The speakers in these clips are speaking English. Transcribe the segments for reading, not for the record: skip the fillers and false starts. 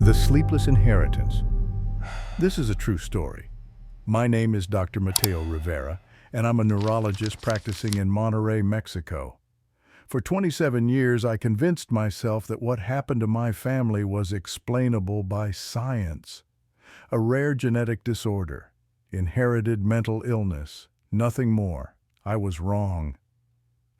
The Sleepless Inheritance. This is a true story. My name is Dr. Mateo Rivera, and I'm a neurologist practicing in Monterrey, Mexico. For 27 years, I convinced myself that what happened to my family was explainable by science. A rare genetic disorder, inherited mental illness, nothing more. I was wrong.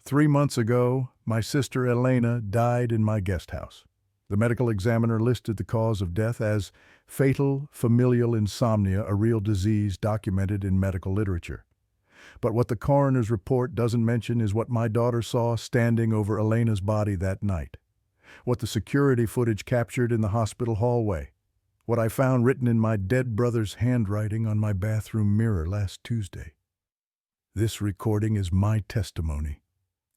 3 months ago, my sister Elena died in my guest house. The medical examiner listed the cause of death as fatal familial insomnia, a real disease documented in medical literature. But what the coroner's report doesn't mention is what my daughter saw standing over Elena's body that night, what the security footage captured in the hospital hallway, what I found written in my dead brother's handwriting on my bathroom mirror last Tuesday. This recording is my testimony.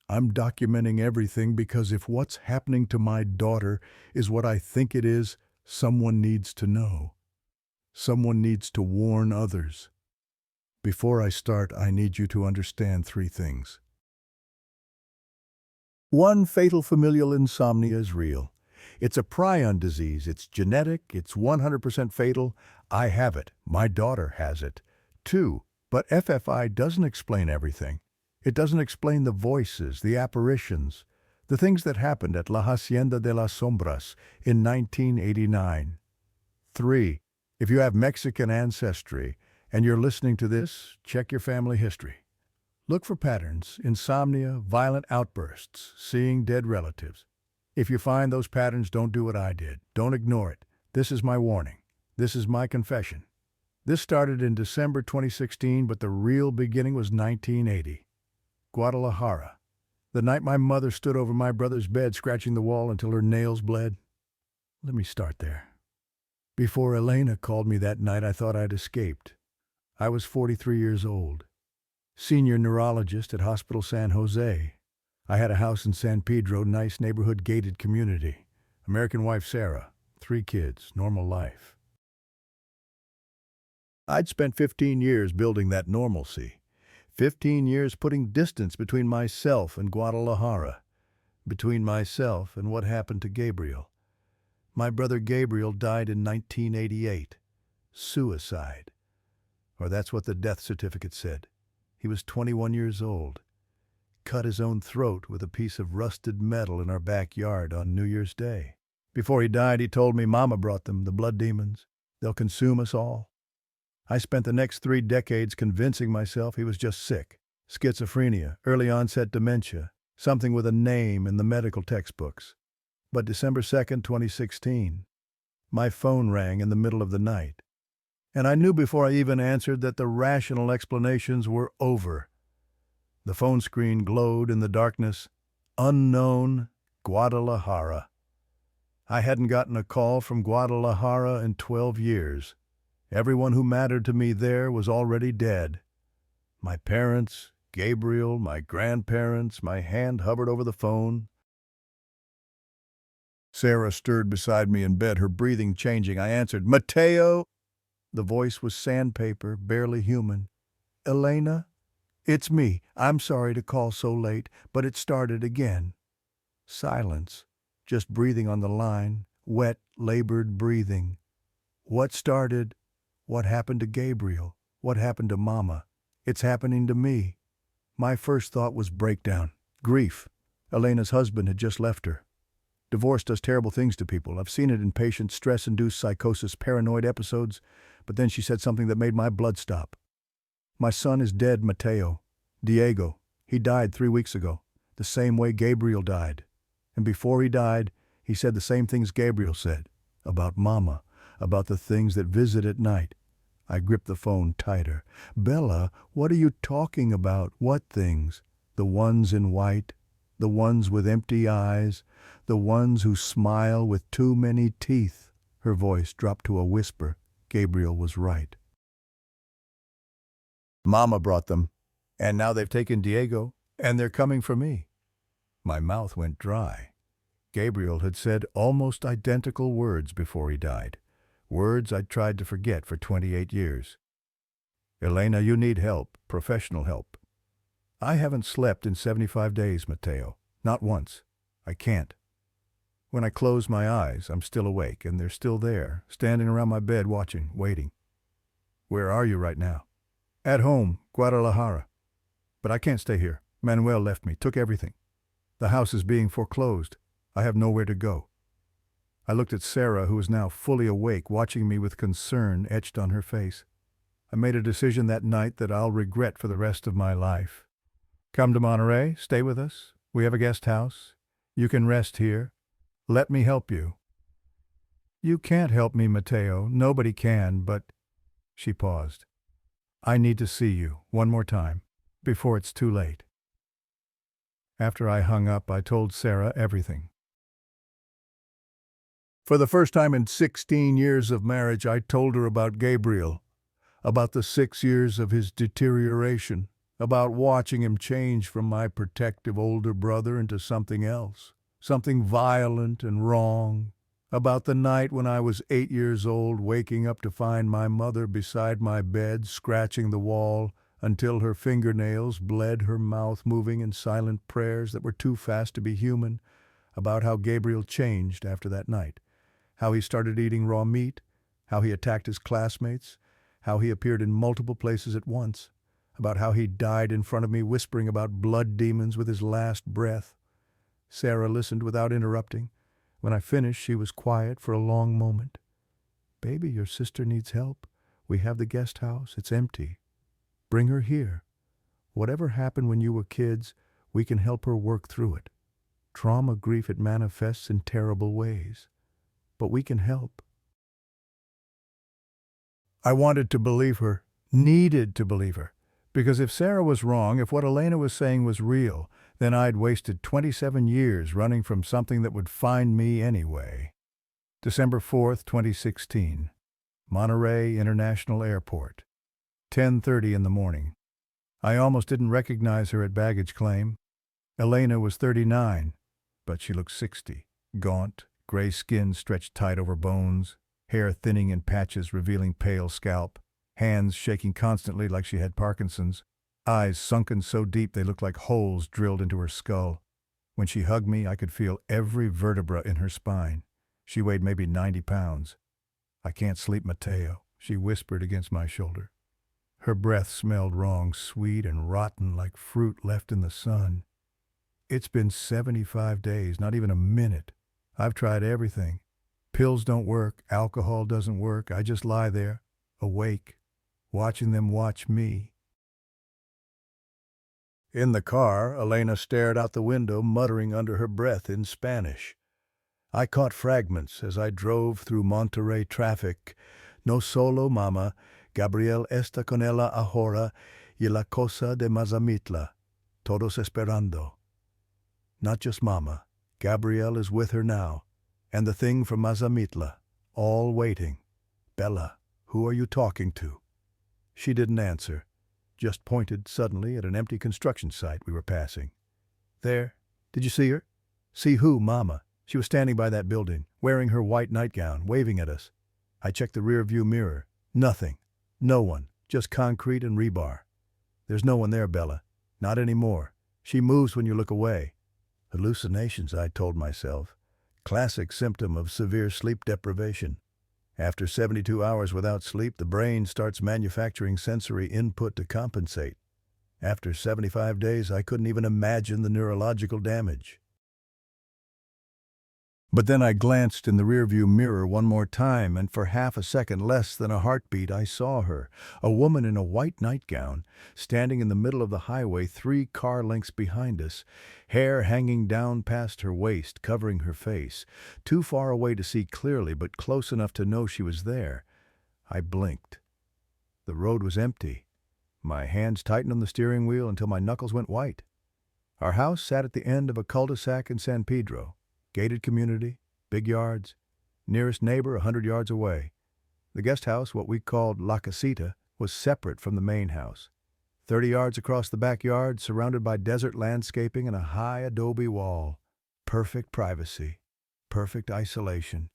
I'm documenting everything because if what's happening to my daughter is what I think it is, someone needs to know. Someone needs to warn others. Before I start, I need you to understand 3 things. 1. Fatal familial insomnia is real. It's a prion disease. It's genetic. It's 100% fatal. I have it. My daughter has it. 2. But FFI doesn't explain everything. It doesn't explain the voices, the apparitions, the things that happened at La Hacienda de las Sombras in 1989. 3. If you have Mexican ancestry and you're listening to this, check your family history. Look for patterns: insomnia, violent outbursts, seeing dead relatives. If you find those patterns, don't do what I did. Don't ignore it. This is my warning. This is my confession. This started in December 2016, but the real beginning was 1980. Guadalajara. The night my mother stood over my brother's bed scratching the wall until her nails bled. Let me start there. Before Elena called me that night, I thought I'd escaped. I was 43 years old, senior neurologist at Hospital San Jose. I had a house in San Pedro, nice neighborhood, gated community. American wife Sarah, 3 kids, normal life. I'd spent 15 years building that normalcy. 15 years putting distance between myself and Guadalajara, between myself and what happened to Gabriel. My brother Gabriel died in 1988. Suicide. Or that's what the death certificate said. He was 21 years old. Cut his own throat with a piece of rusted metal in our backyard on New Year's Day. Before he died, he told me Mama brought them, the blood demons. They'll consume us all. I spent the next 3 decades convincing myself he was just sick. Schizophrenia, early onset dementia, something with a name in the medical textbooks. But December 2nd, 2016, my phone rang in the middle of the night. And I knew before I even answered that the rational explanations were over. The phone screen glowed in the darkness. Unknown, Guadalajara. I hadn't gotten a call from Guadalajara in 12 years. Everyone who mattered to me there was already dead. My parents, Gabriel, my grandparents. My hand hovered over the phone. Sarah stirred beside me in bed, her breathing changing. I answered, "Mateo!" The voice was sandpaper, barely human. "Elena? It's me. I'm sorry to call so late, but it started again." Silence, just breathing on the line, wet, labored breathing. What started? What happened to Gabriel? What happened to Mama? It's happening to me. My first thought was breakdown, grief. Elena's husband had just left her. Divorce does terrible things to people. I've seen it in patients, stress-induced psychosis, paranoid episodes. But then she said something that made my blood stop. "My son is dead, Mateo. Diego. He died 3 weeks ago, the same way Gabriel died. And before he died, he said the same things Gabriel said, about Mama, about the things that visit at night." I gripped the phone tighter. "Bella, what are you talking about? What things? The ones in white? The ones with empty eyes? The ones who smile with too many teeth?" Her voice dropped to a whisper. Gabriel was right. "Mama brought them, and now they've taken Diego, and they're coming for me." My mouth went dry. Gabriel had said almost identical words before he died. Words I'd tried to forget for 28 years. "Elena, you need help, professional help." "I haven't slept in 75 days, Mateo. Not once. I can't." When I close my eyes, I'm still awake, and they're still there, standing around my bed watching, waiting. Where are you right now? At home, Guadalajara. But I can't stay here. Manuel left me, took everything. The house is being foreclosed. I have nowhere to go. I looked at Sarah, who was now fully awake, watching me with concern etched on her face. I made a decision that night that I'll regret for the rest of my life. Come to Monterey, stay with us. We have a guest house. You can rest here. Let me help you. You can't help me, Mateo. Nobody can, but... She paused. I need to see you one more time, before it's too late. After I hung up, I told Sarah everything. For the first time in 16 years of marriage, I told her about Gabriel, about the 6 years of his deterioration, about watching him change from my protective older brother into something else, something violent and wrong, about the night when I was 8 years old, waking up to find my mother beside my bed, scratching the wall until her fingernails bled, her mouth moving in silent prayers that were too fast to be human, about how Gabriel changed after that night, how he started eating raw meat, how he attacked his classmates, how he appeared in multiple places at once, about how he died in front of me whispering about blood demons with his last breath. Sarah listened without interrupting. When I finished, she was quiet for a long moment. Baby, your sister needs help. We have the guest house. It's empty. Bring her here. Whatever happened when you were kids, we can help her work through it. Trauma, grief, it manifests in terrible ways. But we can help. I wanted to believe her, needed to believe her, because if Sarah was wrong, if what Elena was saying was real, then I'd wasted 27 years running from something that would find me anyway. December 4th, 2016. Monterey International Airport. 10:30 in the morning. I almost didn't recognize her at baggage claim. Elena was 39, but she looked 60, gaunt, gray skin stretched tight over bones, hair thinning in patches revealing pale scalp, hands shaking constantly like she had Parkinson's, eyes sunken so deep they looked like holes drilled into her skull. When she hugged me, I could feel every vertebra in her spine. She weighed maybe 90 pounds. I can't sleep, Mateo, she whispered against my shoulder. Her breath smelled wrong, sweet and rotten like fruit left in the sun. It's been 75 days, not even a minute. I've tried everything. Pills don't work, alcohol doesn't work. I just lie there, awake, watching them watch me. In the car, Elena stared out the window, muttering under her breath in Spanish. I caught fragments as I drove through Monterey traffic. No solo, mama. Gabriel está con ella ahora y la cosa de Mazamitla. Todos esperando. Not just mama. Gabriel is with her now. And the thing from Mazamitla. All waiting. Bella, who are you talking to? She didn't answer. Just pointed suddenly at an empty construction site we were passing. There. Did you see her? See who, mama? She was standing by that building, wearing her white nightgown, waving at us. I checked the rear-view mirror. Nothing. No one. Just concrete and rebar. There's no one there, Bella. Not anymore. She moves when you look away. Hallucinations, I told myself. Classic symptom of severe sleep deprivation. After 72 hours without sleep, the brain starts manufacturing sensory input to compensate. After 75 days, I couldn't even imagine the neurological damage. But then I glanced in the rearview mirror one more time, and for half a second, less than a heartbeat, I saw her, a woman in a white nightgown, standing in the middle of the highway 3 car lengths behind us, hair hanging down past her waist, covering her face, too far away to see clearly, but close enough to know she was there. I blinked. The road was empty. My hands tightened on the steering wheel until my knuckles went white. Our house sat at the end of a cul-de-sac in San Pedro. Gated community, big yards, nearest neighbor 100 yards away. The guest house, what we called La Casita, was separate from the main house. 30 yards across the backyard, surrounded by desert landscaping and a high adobe wall. Perfect privacy, perfect isolation.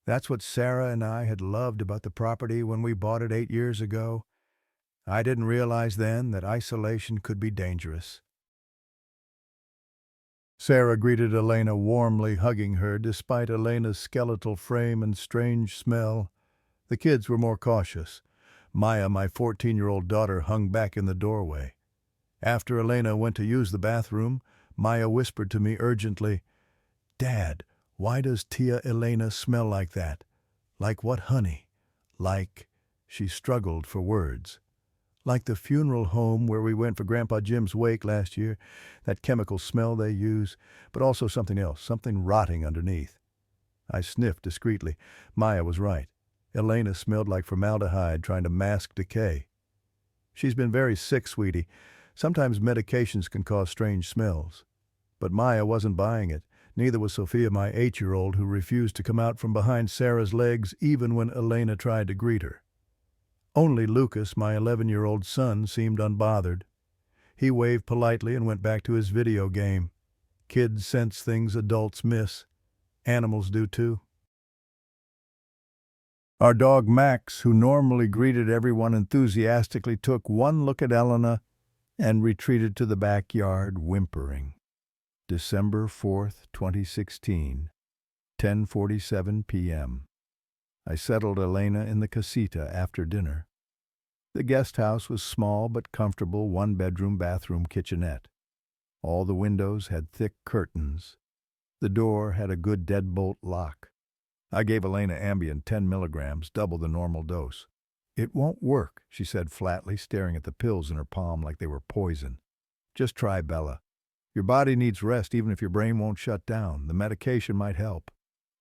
That's what Sarah and I had loved about the property when we bought it 8 years ago. I didn't realize then that isolation could be dangerous. Sarah greeted Elena warmly, hugging her, despite Elena's skeletal frame and strange smell. The kids were more cautious. Maya, my 14-year-old daughter, hung back in the doorway. After Elena went to use the bathroom, Maya whispered to me urgently, "Dad, why does Tia Elena smell like that? Like what, honey? Like—" she struggled for words. "Like the funeral home where we went for Grandpa Jim's wake last year, that chemical smell they use, but also something else, something rotting underneath." I sniffed discreetly. Maya was right. Elena smelled like formaldehyde trying to mask decay. "She's been very sick, sweetie. Sometimes medications can cause strange smells." But Maya wasn't buying it. Neither was Sophia, my 8-year-old, who refused to come out from behind Sarah's legs even when Elena tried to greet her. Only Lucas, my 11-year-old son, seemed unbothered. He waved politely and went back to his video game. Kids sense things adults miss. Animals do too. Our dog Max, who normally greeted everyone enthusiastically, took one look at Elena and retreated to the backyard, whimpering. December 4th, 2016, 10:47 p.m. I settled Elena in the casita after dinner. The guest house was small but comfortable, one-bedroom, bathroom, kitchenette. All the windows had thick curtains. The door had a good deadbolt lock. I gave Elena Ambien 10 milligrams, double the normal dose. "It won't work," she said flatly, staring at the pills in her palm like they were poison. "Just try Bella. Your body needs rest even if your brain won't shut down. The medication might help."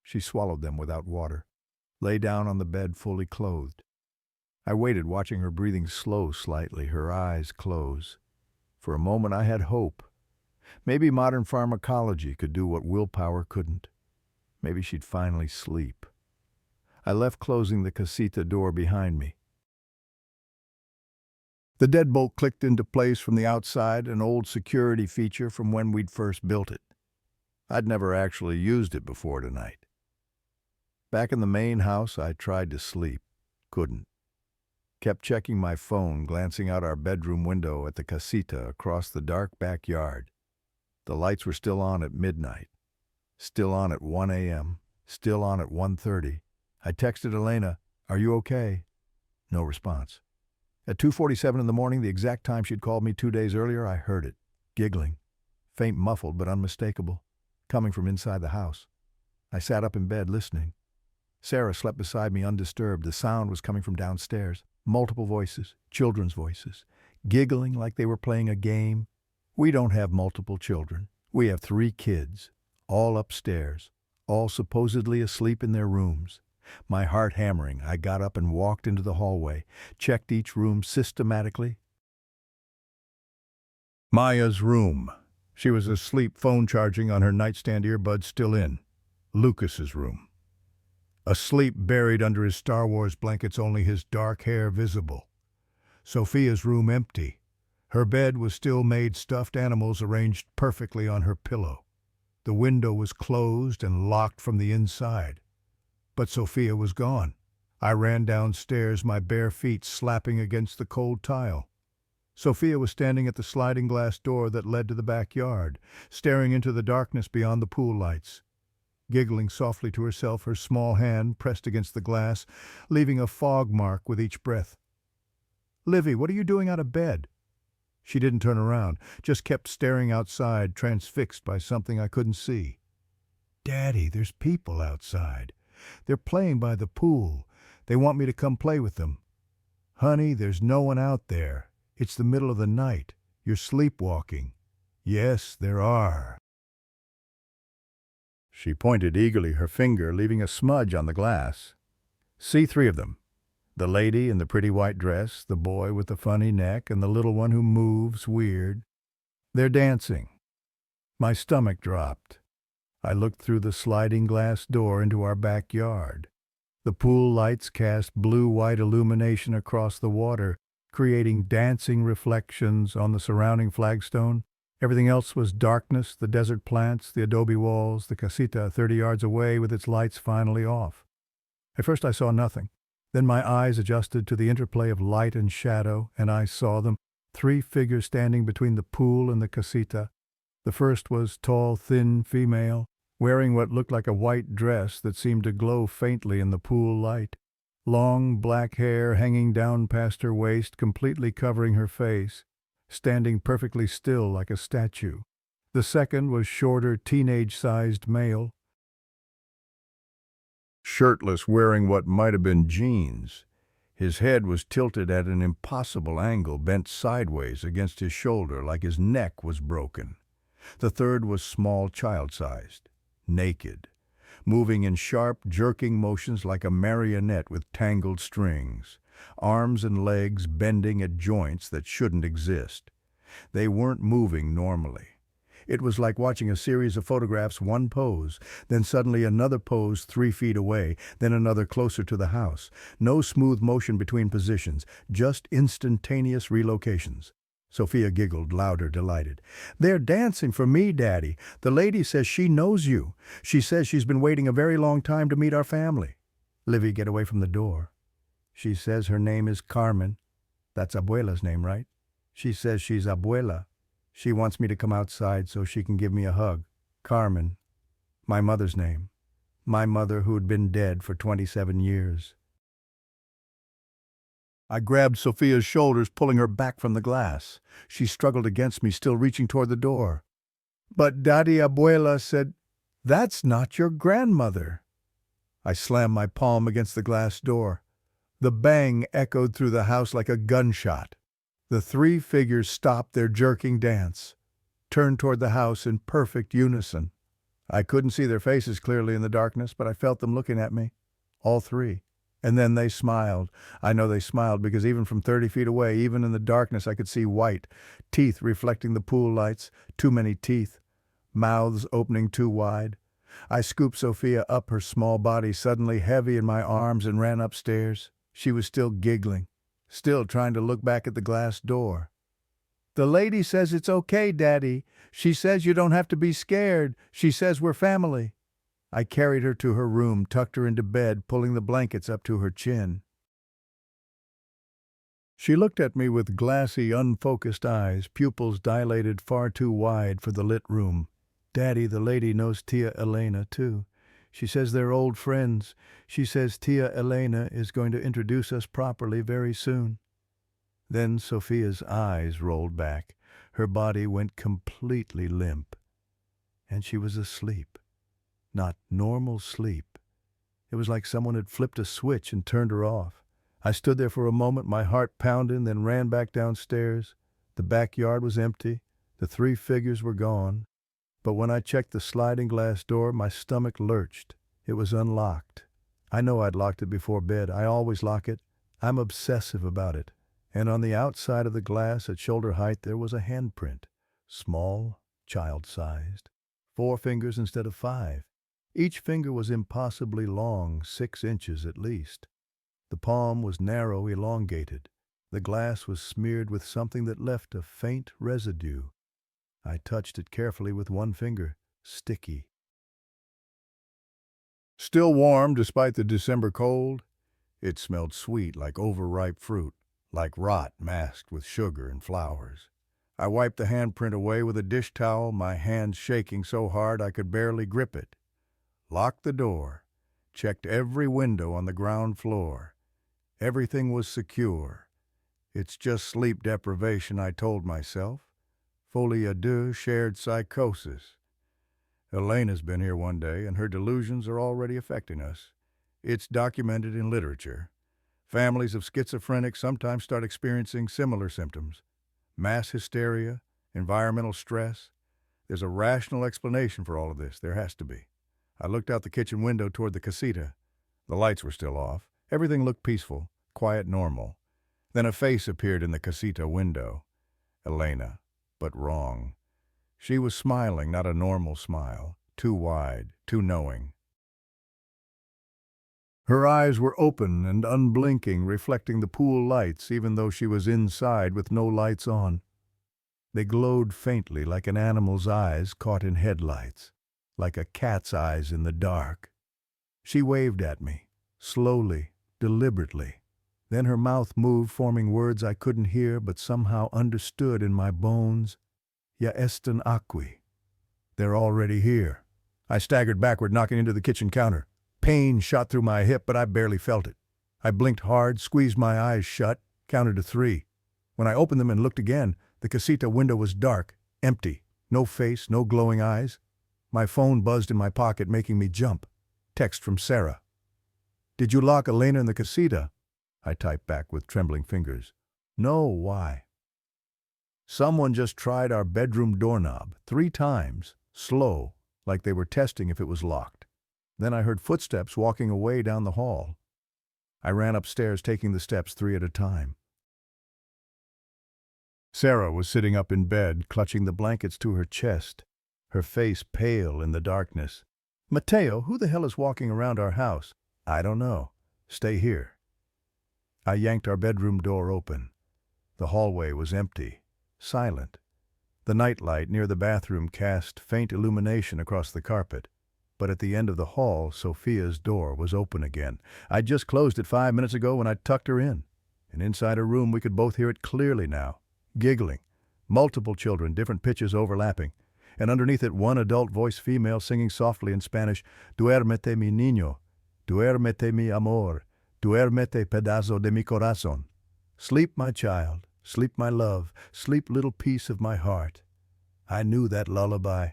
She swallowed them without water. Lay down on the bed fully clothed. I waited, watching her breathing slow slightly, her eyes close. For a moment I had hope. Maybe modern pharmacology could do what willpower couldn't. Maybe she'd finally sleep. I left, closing the casita door behind me. The deadbolt clicked into place from the outside, an old security feature from when we'd first built it. I'd never actually used it before tonight. Back in the main house, I tried to sleep. Couldn't. Kept checking my phone, glancing out our bedroom window at the casita across the dark backyard. The lights were still on at midnight. Still on at 1 a.m. Still on at 1:30. I texted Elena, "Are you okay?" No response. At 2:47 in the morning, the exact time she'd called me 2 days earlier, I heard it. Giggling. Faint, muffled, but unmistakable. Coming from inside the house. I sat up in bed, listening. Sarah slept beside me undisturbed. The sound was coming from downstairs. Multiple voices. Children's voices. Giggling like they were playing a game. We don't have multiple children. We have 3 kids. All upstairs. All supposedly asleep in their rooms. My heart hammering, I got up and walked into the hallway, checked each room systematically. Maya's room. She was asleep, phone charging on her nightstand, earbuds still in. Lucas's room. Asleep, buried under his Star Wars blankets, only his dark hair visible. Sophia's room empty. Her bed was still made, stuffed animals arranged perfectly on her pillow. The window was closed and locked from the inside. But Sophia was gone. I ran downstairs, my bare feet slapping against the cold tile. Sophia was standing at the sliding glass door that led to the backyard, staring into the darkness beyond the pool lights. Giggling softly to herself, her small hand pressed against the glass, leaving a fog mark with each breath. "Livy, what are you doing out of bed?" She didn't turn around, just kept staring outside, transfixed by something I couldn't see. "Daddy, there's people outside. They're playing by the pool. They want me to come play with them." "Honey, there's no one out there. It's the middle of the night. You're sleepwalking." "Yes, there are." She pointed eagerly, her finger leaving a smudge on the glass. "See 3 of them. The lady in the pretty white dress, the boy with the funny neck, and the little one who moves weird. They're dancing." My stomach dropped. I looked through the sliding glass door into our backyard. The pool lights cast blue-white illumination across the water, creating dancing reflections on the surrounding flagstone. Everything else was darkness, the desert plants, the adobe walls, the casita 30 yards away with its lights finally off. At first I saw nothing. Then my eyes adjusted to the interplay of light and shadow, and I saw them, 3 figures standing between the pool and the casita. The first was tall, thin female, wearing what looked like a white dress that seemed to glow faintly in the pool light. Long black hair hanging down past her waist, completely covering her face, standing perfectly still like a statue. The second was shorter, teenage-sized male, shirtless, wearing what might have been jeans. His head was tilted at an impossible angle, bent sideways against his shoulder like his neck was broken. The third was small, child-sized, naked, moving in sharp, jerking motions like a marionette with tangled strings, arms and legs bending at joints that shouldn't exist. They weren't moving normally. It was like watching a series of photographs, one pose, then suddenly another pose 3 feet away, then another closer to the house. No smooth motion between positions, just instantaneous relocations. Sophia giggled, louder, delighted. "They're dancing for me, Daddy. The lady says she knows you. She says she's been waiting a very long time to meet our family." Livy, get away from the door. "She says her name is Carmen. That's Abuela's name, right? She says she's Abuela. She wants me to come outside so she can give me a hug. Carmen. My mother's name. My mother who'd been dead for 27 years. I grabbed Sophia's shoulders, pulling her back from the glass. She struggled against me, still reaching toward the door. "But Daddy, Abuela said, that's not your grandmother." I slammed my palm against the glass door. The bang echoed through the house like a gunshot. The 3 figures stopped their jerking dance, turned toward the house in perfect unison. I couldn't see their faces clearly in the darkness, but I felt them looking at me, all 3. And then they smiled. I know they smiled because even from 30 feet away, even in the darkness, I could see white, teeth reflecting the pool lights, too many teeth, mouths opening too wide. I scooped Sophia up, her small body suddenly heavy in my arms, and ran upstairs. She was still giggling, still trying to look back at the glass door. "The lady says it's okay, Daddy. She says you don't have to be scared. She says we're family." I carried her to her room, tucked her into bed, pulling the blankets up to her chin. She looked at me with glassy, unfocused eyes, pupils dilated far too wide for the lit room. "Daddy, the lady knows Tia Elena, too. She says they're old friends. She says Tia Elena is going to introduce us properly very soon." Then Sophia's eyes rolled back. Her body went completely limp. And she was asleep. Not normal sleep. It was like someone had flipped a switch and turned her off. I stood there for a moment, my heart pounding, then ran back downstairs. The backyard was empty. The 3 figures were gone. But when I checked the sliding glass door, my stomach lurched. It was unlocked. I know I'd locked it before bed. I always lock it. I'm obsessive about it. And on the outside of the glass at shoulder height there was a handprint. Small, child-sized. 4 fingers instead of 5. Each finger was impossibly long, 6 inches at least. The palm was narrow, elongated. The glass was smeared with something that left a faint residue. I touched it carefully with 1 finger. Sticky. Still warm despite the December cold. It smelled sweet, like overripe fruit, like rot masked with sugar and flowers. I wiped the handprint away with a dish towel, my hands shaking so hard I could barely grip it. Locked the door. Checked every window on the ground floor. Everything was secure. It's just sleep deprivation, I told myself. Folie à deux, shared psychosis. Elena's been here one day, and her delusions are already affecting us. It's documented in literature. Families of schizophrenics sometimes start experiencing similar symptoms. Mass hysteria, environmental stress. There's a rational explanation for all of this. There has to be. I looked out the kitchen window toward the casita. The lights were still off. Everything looked peaceful, quiet, normal. Then a face appeared in the casita window. Elena, but wrong. She was smiling, not a normal smile. Too wide, too knowing. Her eyes were open and unblinking, reflecting the pool lights, even though she was inside with no lights on. They glowed faintly, like an animal's eyes caught in headlights, like a cat's eyes in the dark. She waved at me, slowly, deliberately. Then her mouth moved, forming words I couldn't hear but somehow understood in my bones. "Ya estan aquí." They're already here. I staggered backward, knocking into the kitchen counter. Pain shot through my hip, but I barely felt it. I blinked hard, squeezed my eyes shut, counted to 3. When I opened them and looked again, the casita window was dark, empty. No face, no glowing eyes. My phone buzzed in my pocket, making me jump. Text from Sarah. "Did you lock Elena in the casita?" I typed back with trembling fingers. "No, why?" "Someone just tried our bedroom doorknob 3 times, slow, like they were testing if it was locked. Then I heard footsteps walking away down the hall. I ran upstairs, taking the steps 3 at a time." Sarah was sitting up in bed, clutching the blankets to her chest, her face pale in the darkness. "Mateo, who the hell is walking around our house?" "I don't know. Stay here." I yanked our bedroom door open. The hallway was empty, silent. The nightlight near the bathroom cast faint illumination across the carpet. But at the end of the hall, Sophia's door was open again. I'd just closed it 5 minutes ago when I tucked her in. And inside her room we could both hear it clearly now. Giggling. Multiple children, different pitches overlapping. And underneath it, one adult voice female singing softly in Spanish, "Duérmete mi niño, duérmete mi amor, duérmete pedazo de mi corazón." "Sleep, my child, sleep, my love, sleep, little piece of my heart." I knew that lullaby.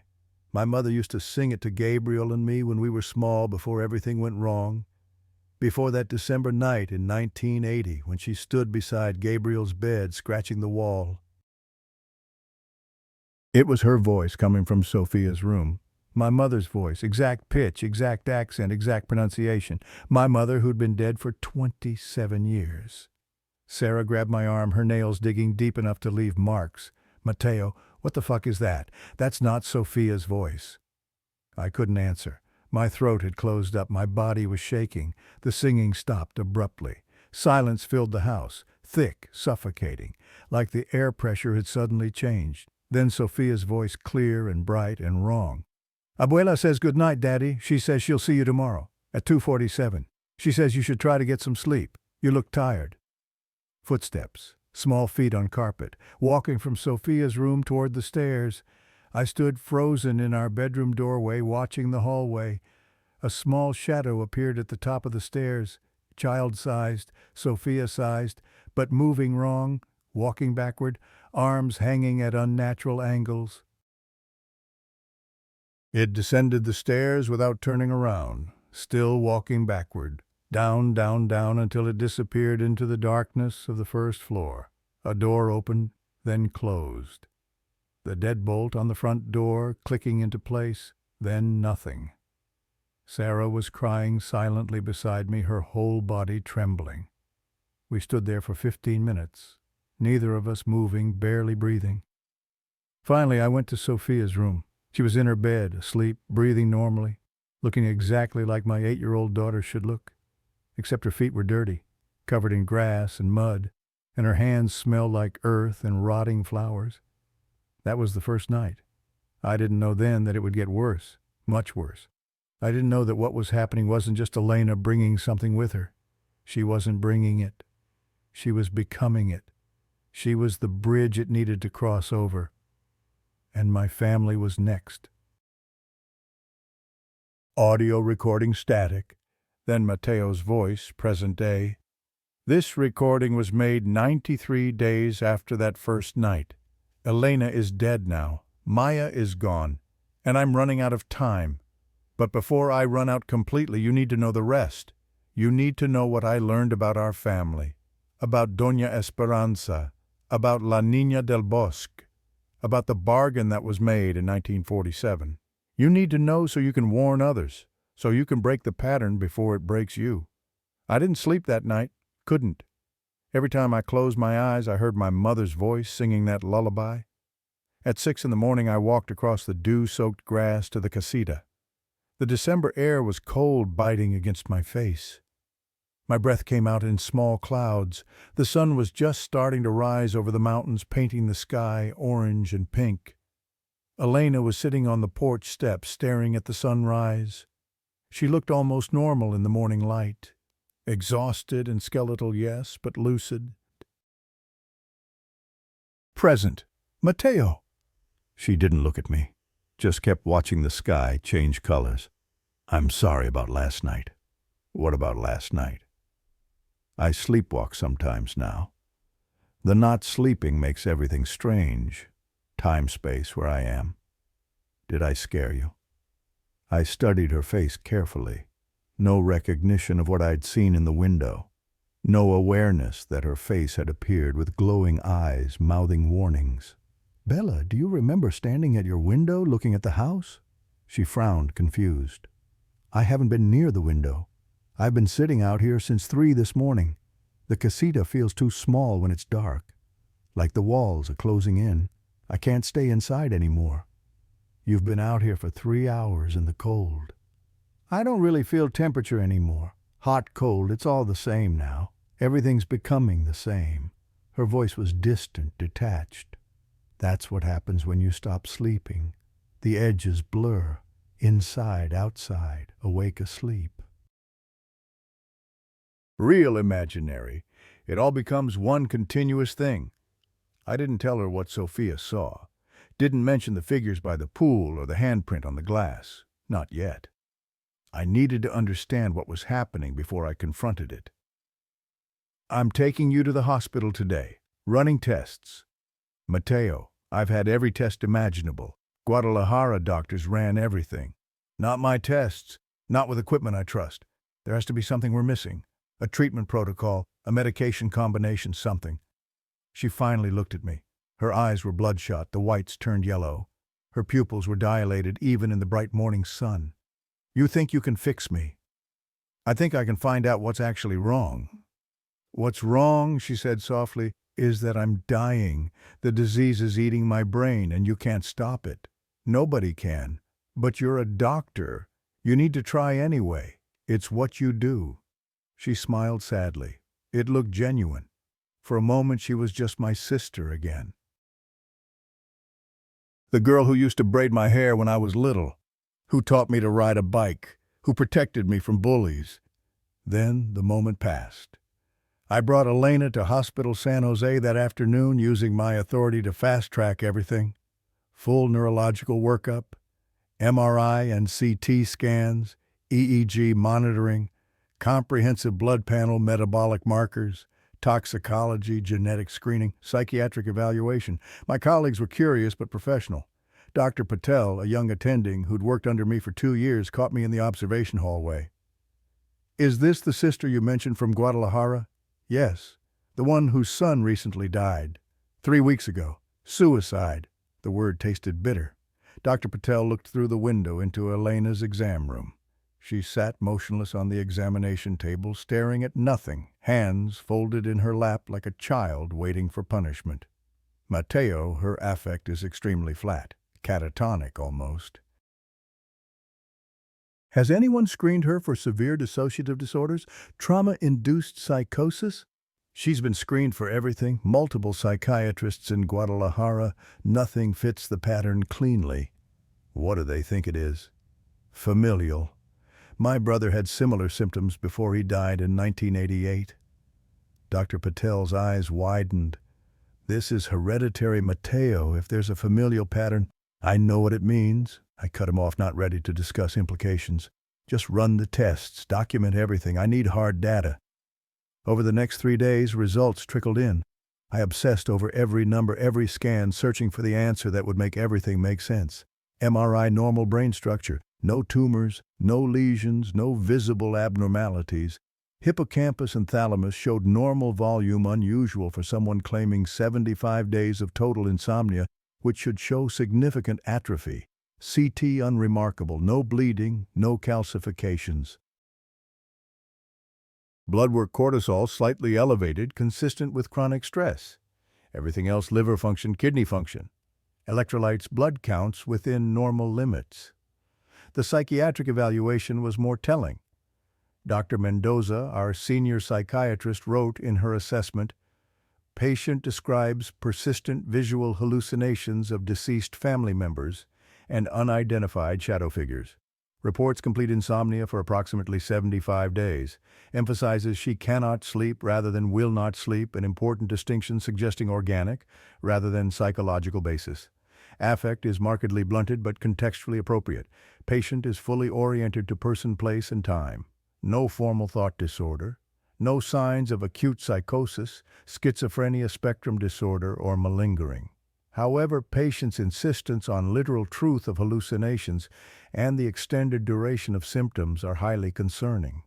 My mother used to sing it to Gabriel and me when we were small, before everything went wrong. Before that December night in 1980, when she stood beside Gabriel's bed, scratching the wall. It was her voice coming from Sophia's room. My mother's voice, exact pitch, exact accent, exact pronunciation. My mother, who'd been dead for 27 years. Sarah grabbed my arm, her nails digging deep enough to leave marks. "Mateo, what the fuck is that? That's not Sophia's voice." I couldn't answer. My throat had closed up, my body was shaking. The singing stopped abruptly. Silence filled the house, thick, suffocating, like the air pressure had suddenly changed. Then Sophia's voice, clear and bright and wrong. "Abuela says good night, Daddy. She says she'll see you tomorrow, at 2:47. She says you should try to get some sleep. You look tired." Footsteps, small feet on carpet, walking from Sophia's room toward the stairs. I stood frozen in our bedroom doorway, watching the hallway. A small shadow appeared at the top of the stairs, child-sized, Sophia-sized, but moving wrong, walking backward, arms hanging at unnatural angles. It descended the stairs without turning around, still walking backward, down, down, down, until it disappeared into the darkness of the first floor. A door opened, then closed. The deadbolt on the front door clicking into place, then nothing. Sarah was crying silently beside me, her whole body trembling. We stood there for 15 minutes, neither of us moving, barely breathing. Finally, I went to Sophia's room. She was in her bed, asleep, breathing normally, looking exactly like my 8-year-old daughter should look, except her feet were dirty, covered in grass and mud, and her hands smelled like earth and rotting flowers. That was the first night. I didn't know then that it would get worse, much worse. I didn't know that what was happening wasn't just Elena bringing something with her. She wasn't bringing it. She was becoming it. She was the bridge it needed to cross over. And my family was next. Audio recording static. Then Mateo's voice, present day. "This recording was made 93 days after that first night. Elena is dead now. Maya is gone. And I'm running out of time. But before I run out completely, you need to know the rest. You need to know what I learned about our family. About Doña Esperanza. About La Niña del Bosque. About the bargain that was made in 1947. You need to know so you can warn others. So you can break the pattern before it breaks you. I didn't sleep that night. Couldn't. Every time I closed my eyes, I heard my mother's voice singing that lullaby. At 6 in the morning, I walked across the dew-soaked grass to the casita. The December air was cold, biting against my face. My breath came out in small clouds. The sun was just starting to rise over the mountains, painting the sky orange and pink. Elena was sitting on the porch steps, staring at the sunrise. She looked almost normal in the morning light. Exhausted and skeletal, yes, but lucid. Present. "Mateo." She didn't look at me, just kept watching the sky change colors. I'm sorry about last night. What about last night? I sleepwalk sometimes now. The not sleeping makes everything strange. Time-space where I am. Did I scare you? I studied her face carefully. No recognition of what I'd seen in the window. No awareness that her face had appeared with glowing eyes mouthing warnings. Bella, do you remember standing at your window looking at the house? She frowned, confused. I haven't been near the window. I've been sitting out here since 3 this morning. The casita feels too small when it's dark. Like the walls are closing in. I can't stay inside anymore. You've been out here for 3 hours in the cold. I don't really feel temperature anymore. Hot, cold, it's all the same now. Everything's becoming the same. Her voice was distant, detached. That's what happens when you stop sleeping. The edges blur. Inside, outside, awake, asleep. Real, imaginary. It all becomes one continuous thing. I didn't tell her what Sophia saw. Didn't mention the figures by the pool or the handprint on the glass. Not yet. I needed to understand what was happening before I confronted it. I'm taking you to the hospital today. Running tests. Mateo, I've had every test imaginable. Guadalajara doctors ran everything. Not my tests. Not with equipment I trust. There has to be something we're missing. A treatment protocol, a medication combination, something. She finally looked at me. Her eyes were bloodshot, the whites turned yellow. Her pupils were dilated even in the bright morning sun. You think you can fix me? I think I can find out what's actually wrong. What's wrong, she said softly, is that I'm dying. The disease is eating my brain and you can't stop it. Nobody can. But you're a doctor. You need to try anyway. It's what you do. She smiled sadly. It looked genuine. For a moment she was just my sister again. The girl who used to braid my hair when I was little, who taught me to ride a bike, who protected me from bullies. Then the moment passed. I brought Elena to Hospital San Jose that afternoon using my authority to fast-track everything. Full neurological workup, MRI and CT scans, EEG monitoring, comprehensive blood panel metabolic markers, toxicology, genetic screening, psychiatric evaluation. My colleagues were curious but professional. Dr. Patel, a young attending who'd worked under me for 2 years, caught me in the observation hallway. Is this the sister you mentioned from Guadalajara? Yes, the one whose son recently died. 3 weeks ago. Suicide. The word tasted bitter. Dr. Patel looked through the window into Elena's exam room. She sat motionless on the examination table, staring at nothing, hands folded in her lap like a child waiting for punishment. Mateo, her affect is extremely flat, catatonic almost. Has anyone screened her for severe dissociative disorders? Trauma-induced psychosis? She's been screened for everything, multiple psychiatrists in Guadalajara. Nothing fits the pattern cleanly. What do they think it is? Familial. My brother had similar symptoms before he died in 1988. Dr. Patel's eyes widened. This is hereditary, Mateo. If there's a familial pattern, I know what it means. I cut him off, not ready to discuss implications. Just run the tests, document everything. I need hard data. Over the next 3 days, results trickled in. I obsessed over every number, every scan, searching for the answer that would make everything make sense. MRI, normal brain structure. No tumors, no lesions, no visible abnormalities. Hippocampus and thalamus showed normal volume, unusual for someone claiming 75 days of total insomnia, which should show significant atrophy. CT unremarkable, no bleeding, no calcifications. Blood work cortisol slightly elevated, consistent with chronic stress. Everything else liver function, kidney function. Electrolytes, blood counts within normal limits. The psychiatric evaluation was more telling. Dr. Mendoza, our senior psychiatrist, wrote in her assessment, patient describes persistent visual hallucinations of deceased family members and unidentified shadow figures. Reports complete insomnia for approximately 75 days. Emphasizes she cannot sleep rather than will not sleep, an important distinction suggesting organic rather than psychological basis. Affect is markedly blunted but contextually appropriate. Patient is fully oriented to person, place, and time. No formal thought disorder. No signs of acute psychosis, schizophrenia spectrum disorder, or malingering. However, patient's insistence on literal truth of hallucinations and the extended duration of symptoms are highly concerning.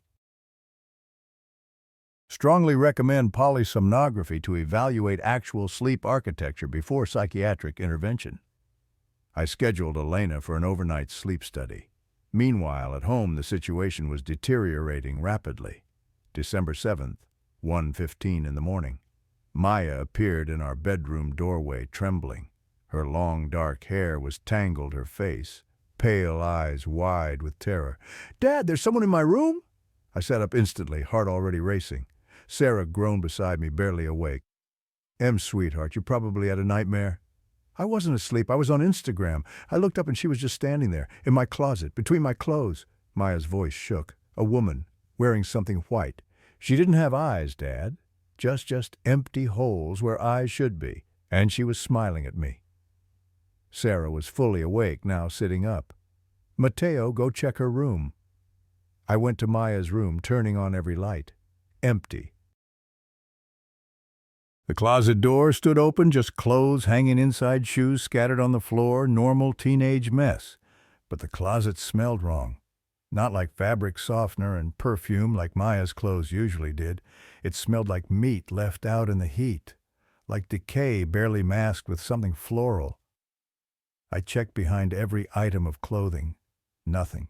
Strongly recommend polysomnography to evaluate actual sleep architecture before psychiatric intervention. I scheduled Elena for an overnight sleep study. Meanwhile, at home, the situation was deteriorating rapidly. December 7th, 1:15 in the morning. Maya appeared in our bedroom doorway, trembling. Her long, dark hair was tangled her face, pale eyes wide with terror. "Dad, there's someone in my room?" I sat up instantly, heart already racing. Sarah groaned beside me, barely awake. Sweetheart, you probably had a nightmare." "I wasn't asleep. I was on Instagram. I looked up and she was just standing there, in my closet, between my clothes." Maya's voice shook. "A woman, wearing something white. She didn't have eyes, Dad. Just empty holes where eyes should be. And she was smiling at me." Sarah was fully awake, now sitting up. "Mateo, go check her room." I went to Maya's room, turning on every light. Empty. The closet door stood open, just clothes hanging inside, shoes scattered on the floor, normal teenage mess. But the closet smelled wrong. Not like fabric softener and perfume like Maya's clothes usually did. It smelled like meat left out in the heat, like decay barely masked with something floral. I checked behind every item of clothing. Nothing.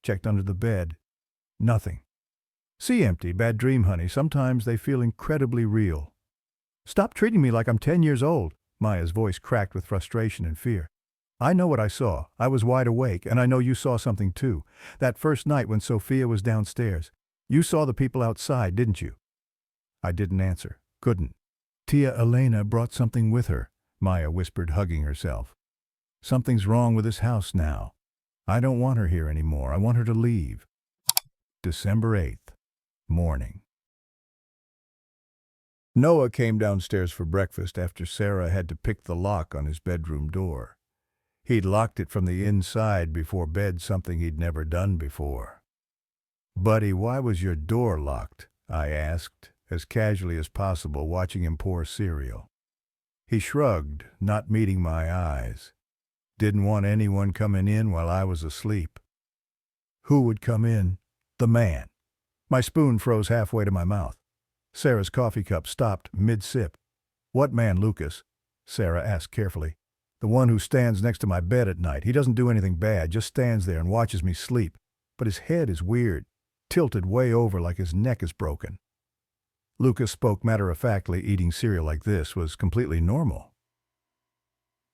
Checked under the bed. Nothing. "See empty, bad dream, honey. Sometimes they feel incredibly real." "Stop treating me like I'm 10 years old." Maya's voice cracked with frustration and fear. "I know what I saw. I was wide awake, and I know you saw something too. That first night when Sophia was downstairs. You saw the people outside, didn't you?" I didn't answer. Couldn't. "Tia Elena brought something with her," Maya whispered, hugging herself. "Something's wrong with this house now. I don't want her here anymore. I want her to leave." December 8th, morning. Noah came downstairs for breakfast after Sarah had to pick the lock on his bedroom door. He'd locked it from the inside before bed, something he'd never done before. "Buddy, why was your door locked?" I asked, as casually as possible, watching him pour cereal. He shrugged, not meeting my eyes. "Didn't want anyone coming in while I was asleep." "Who would come in?" "The man." My spoon froze halfway to my mouth. Sarah's coffee cup stopped mid-sip. "What man, Lucas?" Sarah asked carefully. "The one who stands next to my bed at night. He doesn't do anything bad, just stands there and watches me sleep. But his head is weird, tilted way over like his neck is broken." Lucas spoke matter-of-factly. Eating cereal like this was completely normal.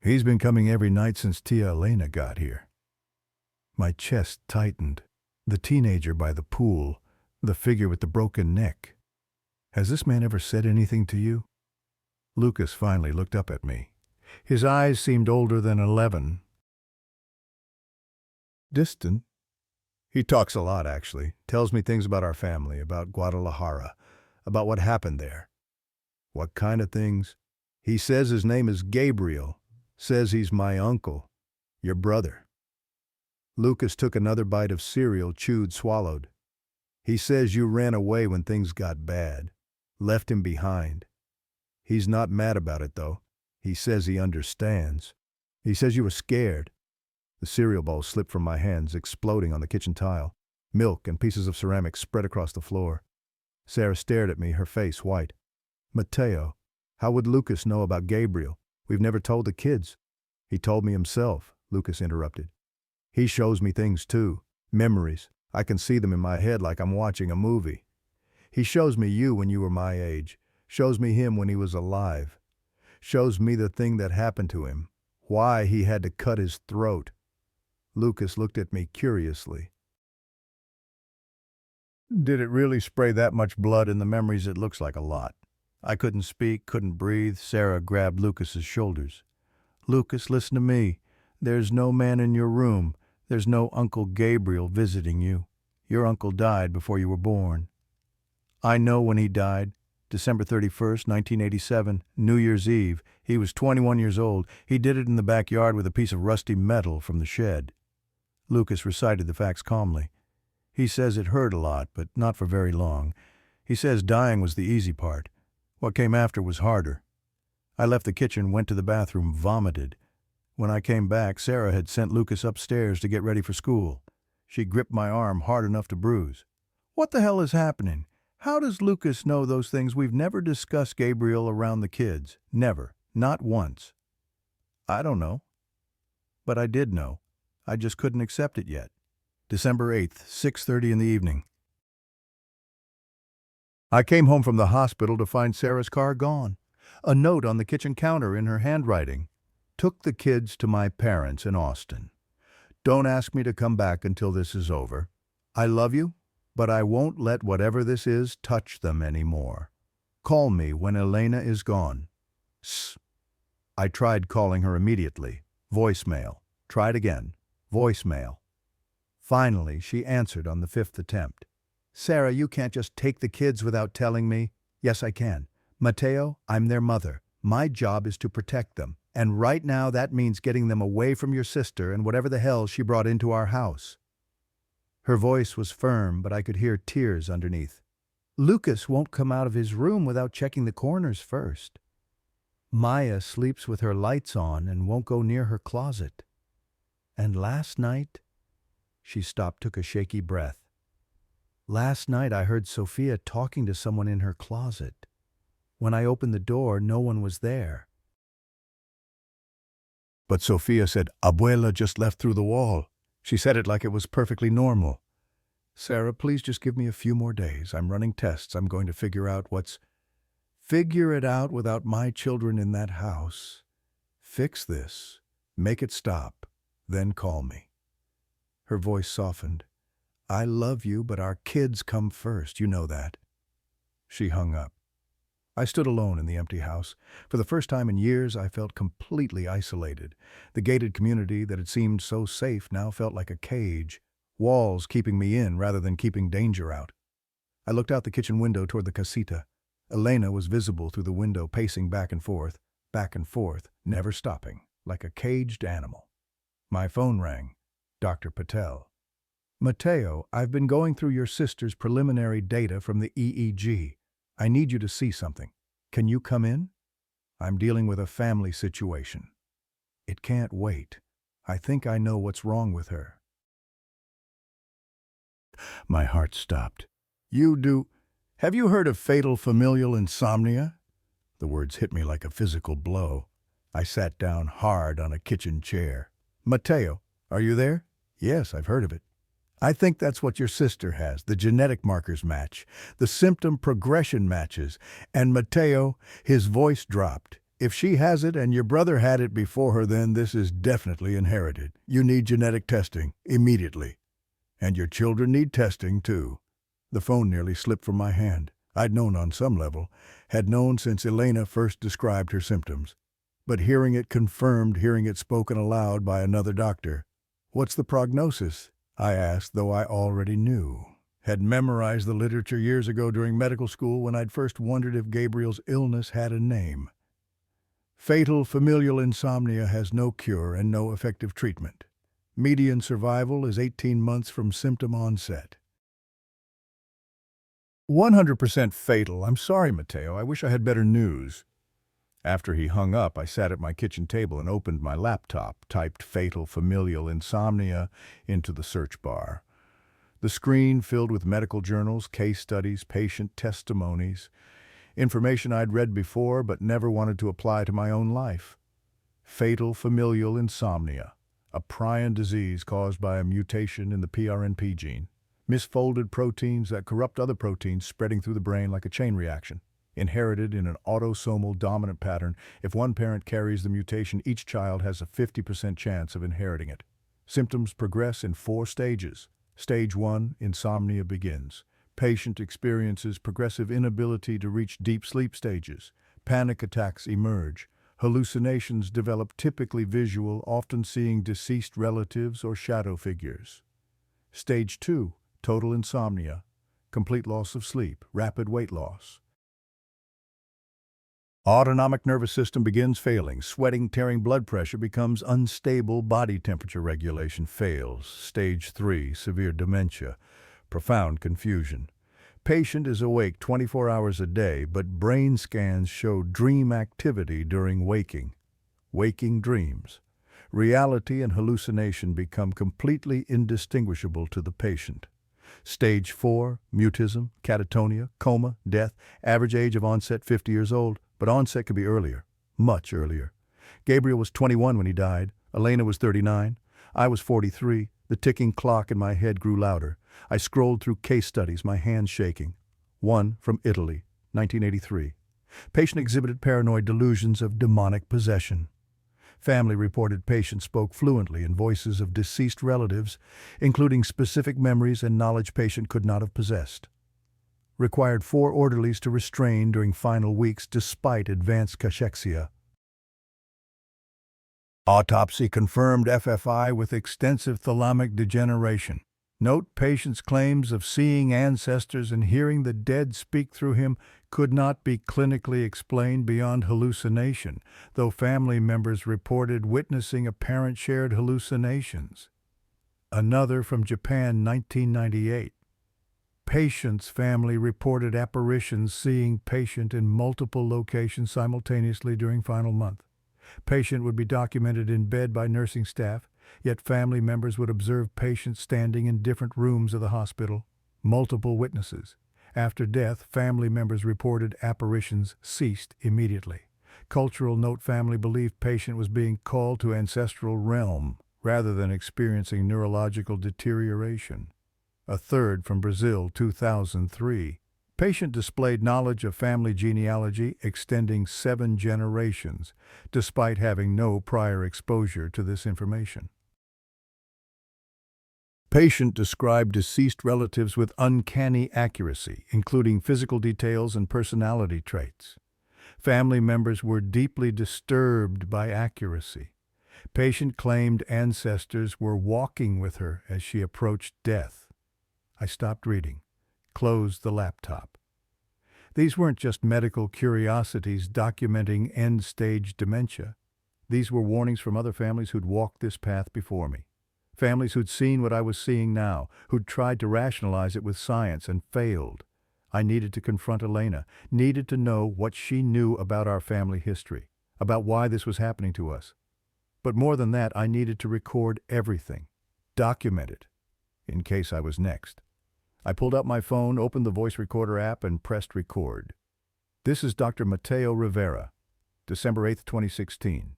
"He's been coming every night since Tia Elena got here." My chest tightened. The teenager by the pool, the figure with the broken neck. "Has this man ever said anything to you?" Lucas finally looked up at me. His eyes seemed older than 11. Distant. "He talks a lot, actually. Tells me things about our family, about Guadalajara, about what happened there." "What kind of things?" "He says his name is Gabriel. Says he's my uncle. Your brother." Lucas took another bite of cereal, chewed, swallowed. "He says you ran away when things got bad. Left him behind. He's not mad about it, though. He says he understands. He says you were scared." The cereal bowl slipped from my hands, exploding on the kitchen tile. Milk and pieces of ceramic spread across the floor. Sarah stared at me, her face white. "Mateo, how would Lucas know about Gabriel? We've never told the kids." "He told me himself," Lucas interrupted. "He shows me things too. Memories. I can see them in my head like I'm watching a movie. He shows me you when you were my age. Shows me him when he was alive. Shows me the thing that happened to him. Why he had to cut his throat." Lucas looked at me curiously. "Did it really spray that much blood in the memories? It looks like a lot." I couldn't speak, couldn't breathe. Sarah grabbed Lucas's shoulders. "Lucas, listen to me. There's no man in your room. There's no Uncle Gabriel visiting you. Your uncle died before you were born." "I know when he died. December 31st, 1987, New Year's Eve. He was 21 years old. He did it in the backyard with a piece of rusty metal from the shed. Lucas recited the facts calmly. He says it hurt a lot, but not for very long. He says dying was the easy part. What came after was harder. I left the kitchen, went to the bathroom, vomited. When I came back, Sarah had sent Lucas upstairs to get ready for school. She gripped my arm hard enough to bruise. What the hell is happening? How does Lucas know those things? We've never discussed Gabriel around the kids. Never. Not once. I don't know. But I did know. I just couldn't accept it yet. December 8th, 6:30 in the evening. I came home from the hospital to find Sarah's car gone. A note on the kitchen counter in her handwriting. Took the kids to my parents in Austin. Don't ask me to come back until this is over. I love you, but I won't let whatever this is touch them anymore. Call me when Elena is gone. Sss. I tried calling her immediately. Voicemail. Tried again. Voicemail. Finally, she answered on the 5th attempt. Sarah, you can't just take the kids without telling me. Yes, I can. Mateo, I'm their mother. My job is to protect them. And right now that means getting them away from your sister and whatever the hell she brought into our house. Her voice was firm, but I could hear tears underneath. Lucas won't come out of his room without checking the corners first. Maya sleeps with her lights on and won't go near her closet. And last night, she stopped, took a shaky breath. Last night I heard Sophia talking to someone in her closet. When I opened the door, no one was there. But Sophia said, Abuela just left through the wall. She said it like it was perfectly normal. Sarah, please just give me a few more days. I'm running tests. I'm going to figure out what's... Figure it out without my children in that house. Fix this. Make it stop. Then call me. Her voice softened. I love you, but our kids come first. You know that. She hung up. I stood alone in the empty house. For the first time in years, I felt completely isolated. The gated community that had seemed so safe now felt like a cage, walls keeping me in rather than keeping danger out. I looked out the kitchen window toward the casita. Elena was visible through the window, pacing back and forth, never stopping, like a caged animal. My phone rang. Dr. Patel. Mateo, I've been going through your sister's preliminary data from the EEG. I need you to see something. Can you come in? I'm dealing with a family situation. It can't wait. I think I know what's wrong with her. My heart stopped. You do... Have you heard of fatal familial insomnia? The words hit me like a physical blow. I sat down hard on a kitchen chair. Mateo, are you there? Yes, I've heard of it. I think that's what your sister has. The genetic markers match. The symptom progression matches. And Mateo, his voice dropped. If she has it and your brother had it before her, then this is definitely inherited. You need genetic testing immediately. And your children need testing too. The phone nearly slipped from my hand. I'd known on some level, had known since Elena first described her symptoms. But hearing it confirmed, hearing it spoken aloud by another doctor. What's the prognosis? I asked, though I already knew. Had memorized the literature years ago during medical school when I'd first wondered if Gabriel's illness had a name. Fatal familial insomnia has no cure and no effective treatment. Median survival is 18 months from symptom onset. 100% fatal. I'm sorry, Mateo. I wish I had better news. After he hung up, I sat at my kitchen table and opened my laptop, typed fatal familial insomnia into the search bar. The screen filled with medical journals, case studies, patient testimonies, information I'd read before but never wanted to apply to my own life. Fatal familial insomnia, a prion disease caused by a mutation in the PRNP gene. Misfolded proteins that corrupt other proteins spreading through the brain like a chain reaction. Inherited in an autosomal dominant pattern, if one parent carries the mutation, each child has a 50% chance of inheriting it. Symptoms progress in 4 stages. Stage 1, insomnia begins. Patient experiences progressive inability to reach deep sleep stages. Panic attacks emerge. Hallucinations develop, typically visual, often seeing deceased relatives or shadow figures. Stage 2, total insomnia. Complete loss of sleep, rapid weight loss. Autonomic nervous system begins failing. Sweating, tearing blood pressure becomes unstable. Body temperature regulation fails. Stage 3, severe dementia. Profound confusion. Patient is awake 24 hours a day, but brain scans show dream activity during waking. Waking dreams. Reality and hallucination become completely indistinguishable to the patient. Stage 4, mutism, catatonia, coma, death. Average age of onset 50 years old, but onset could be earlier, much earlier. Gabriel was 21 when he died. Elena was 39. I was 43. The ticking clock in my head grew louder. I scrolled through case studies, my hands shaking. One from Italy, 1983. Patient exhibited paranoid delusions of demonic possession. Family reported patient spoke fluently in voices of deceased relatives, including specific memories and knowledge patient could not have possessed. Required 4 orderlies to restrain during final weeks despite advanced cachexia. Autopsy confirmed FFI with extensive thalamic degeneration. Note patient's claims of seeing ancestors and hearing the dead speak through him could not be clinically explained beyond hallucination, though family members reported witnessing apparent shared hallucinations. Another from Japan, 1998. Patient's family reported apparitions seeing patient in multiple locations simultaneously during final month. Patient would be documented in bed by nursing staff, yet family members would observe patient standing in different rooms of the hospital. Multiple witnesses. After death, family members reported apparitions ceased immediately. Cultural note: family believed patient was being called to ancestral realm rather than experiencing neurological deterioration. A third from Brazil, 2003. Patient displayed knowledge of family genealogy extending 7 generations, despite having no prior exposure to this information. Patient described deceased relatives with uncanny accuracy, including physical details and personality traits. Family members were deeply disturbed by accuracy. Patient claimed ancestors were walking with her as she approached death. I stopped reading, closed the laptop. These weren't just medical curiosities documenting end-stage dementia. These were warnings from other families who'd walked this path before me. Families who'd seen what I was seeing now, who'd tried to rationalize it with science and failed. I needed to confront Elena, needed to know what she knew about our family history, about why this was happening to us. But more than that, I needed to record everything, document it, in case I was next. I pulled out my phone, opened the voice recorder app, and pressed record. This is Dr. Mateo Rivera, December 8, 2016.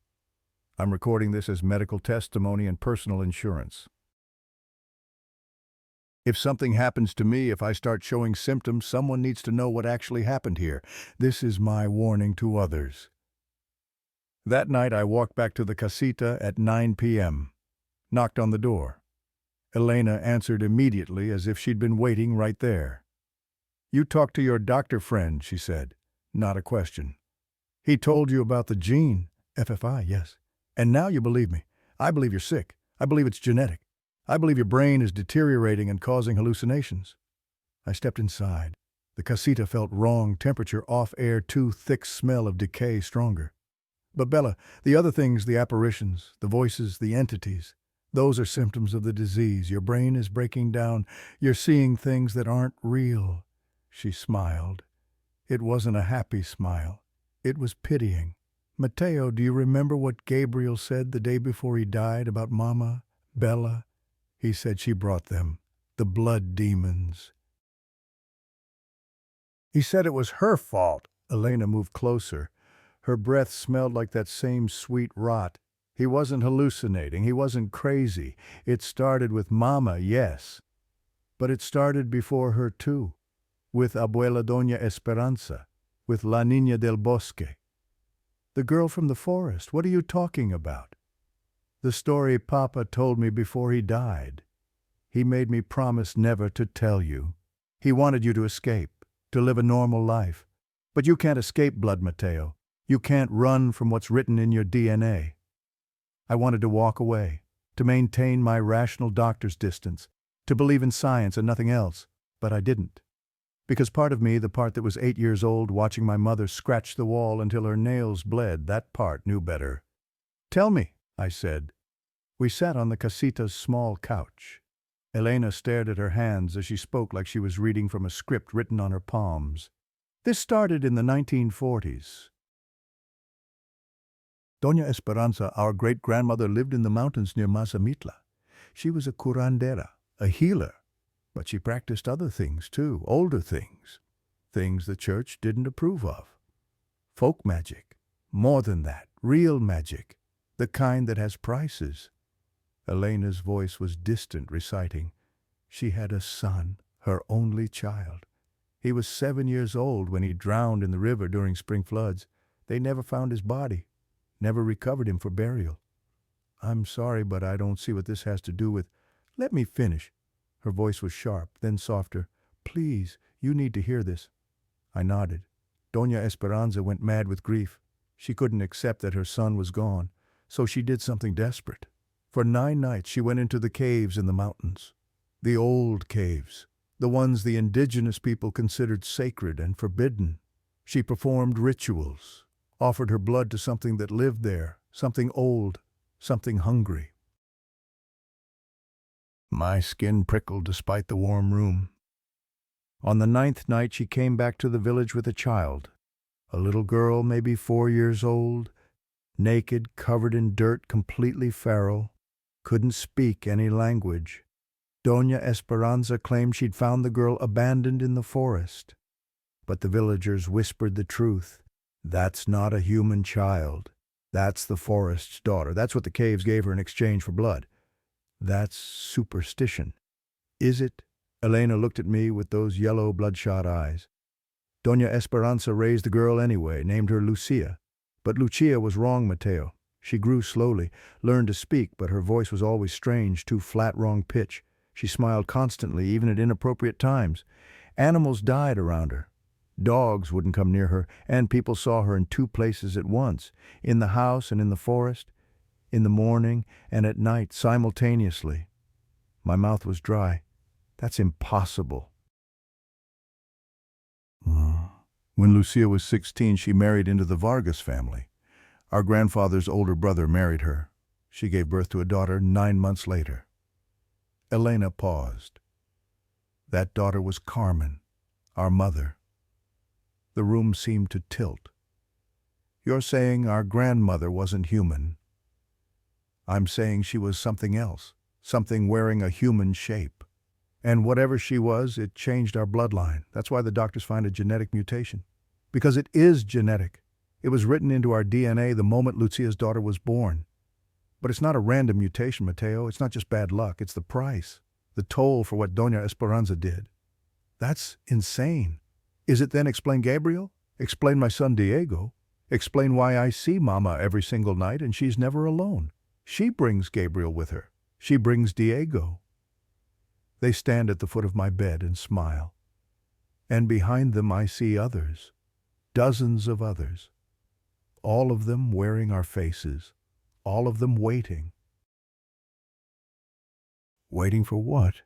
I'm recording this as medical testimony and personal insurance. If something happens to me, if I start showing symptoms, someone needs to know what actually happened here. This is my warning to others. That night, I walked back to the casita at 9 p.m., knocked on the door. Elena answered immediately as if she'd been waiting right there. "You talked to your doctor friend," she said. Not a question. "He told you about the gene." "FFI, yes. And now you believe me. I believe you're sick. I believe it's genetic. I believe your brain is deteriorating and causing hallucinations." I stepped inside. The casita felt wrong, temperature off, air too thick, smell of decay stronger. "But Bella, the other things, the apparitions, the voices, the entities, those are symptoms of the disease. Your brain is breaking down. You're seeing things that aren't real." She smiled. It wasn't a happy smile. It was pitying. "Mateo, do you remember what Gabriel said the day before he died about Mama, Bella?" He said she brought them, the blood demons. He said it was her fault. Elena moved closer. Her breath smelled like that same sweet rot. He wasn't hallucinating. He wasn't crazy. It started with Mama, yes. But it started before her too. With Abuela Doña Esperanza. With La Niña del Bosque. The girl from the forest. What are you talking about? The story Papa told me before he died. He made me promise never to tell you. He wanted you to escape, to live a normal life. But you can't escape blood, Mateo. You can't run from what's written in your DNA. I wanted to walk away, to maintain my rational doctor's distance, to believe in science and nothing else, but I didn't. Because part of me, the part that was 8 years old watching my mother scratch the wall until her nails bled, that part knew better. "Tell me," I said. We sat on the casita's small couch. Elena stared at her hands as she spoke like she was reading from a script written on her palms. "This started in the 1940s. Doña Esperanza, our great-grandmother, lived in the mountains near Mazamitla. She was a curandera, a healer, but she practiced other things too, older things the church didn't approve of. Folk magic, more than that, real magic, the kind that has prices." Elena's voice was distant, reciting. She had a son, her only child. He was 7 years old when he drowned in the river during spring floods. They never found his body, never recovered him for burial. "I'm sorry, but I don't see what this has to do with—" "Let me finish." Her voice was sharp, then softer. "Please, you need to hear this." I nodded. Doña Esperanza went mad with grief. She couldn't accept that her son was gone, so she did something desperate. For 9 nights she went into the caves in the mountains. The old caves, the ones the indigenous people considered sacred and forbidden. She performed rituals, offered her blood to something that lived there, something old, something hungry. My skin prickled despite the warm room. On the 9th night she came back to the village with a child, a little girl maybe 4 years old, naked, covered in dirt, completely feral, couldn't speak any language. Doña Esperanza claimed she'd found the girl abandoned in the forest. But the villagers whispered the truth. That's not a human child. That's the forest's daughter. That's what the caves gave her in exchange for blood. That's superstition. Is it? Elena looked at me with those yellow, bloodshot eyes. Doña Esperanza raised the girl anyway, named her Lucia. But Lucia was wrong, Mateo. She grew slowly, learned to speak, but her voice was always strange, too flat, wrong pitch. She smiled constantly, even at inappropriate times. Animals died around her. Dogs wouldn't come near her, and people saw her in 2 places at once, in the house and in the forest, in the morning and at night, simultaneously. My mouth was dry. That's impossible. When Lucia was 16, she married into the Vargas family. Our grandfather's older brother married her. She gave birth to a daughter 9 months later. Elena paused. That daughter was Carmen, our mother. The room seemed to tilt. You're saying our grandmother wasn't human. I'm saying she was something else, something wearing a human shape. And whatever she was, it changed our bloodline. That's why the doctors find a genetic mutation. Because it is genetic. It was written into our DNA the moment Lucia's daughter was born. But it's not a random mutation, Mateo. It's not just bad luck. It's the price, the toll for what Doña Esperanza did. That's insane. Is it then explain Gabriel? Explain my son Diego? Explain why I see Mama every single night and she's never alone? She brings Gabriel with her. She brings Diego. They stand at the foot of my bed and smile. And behind them I see others, dozens of others. All of them wearing our faces, all of them waiting. Waiting for what?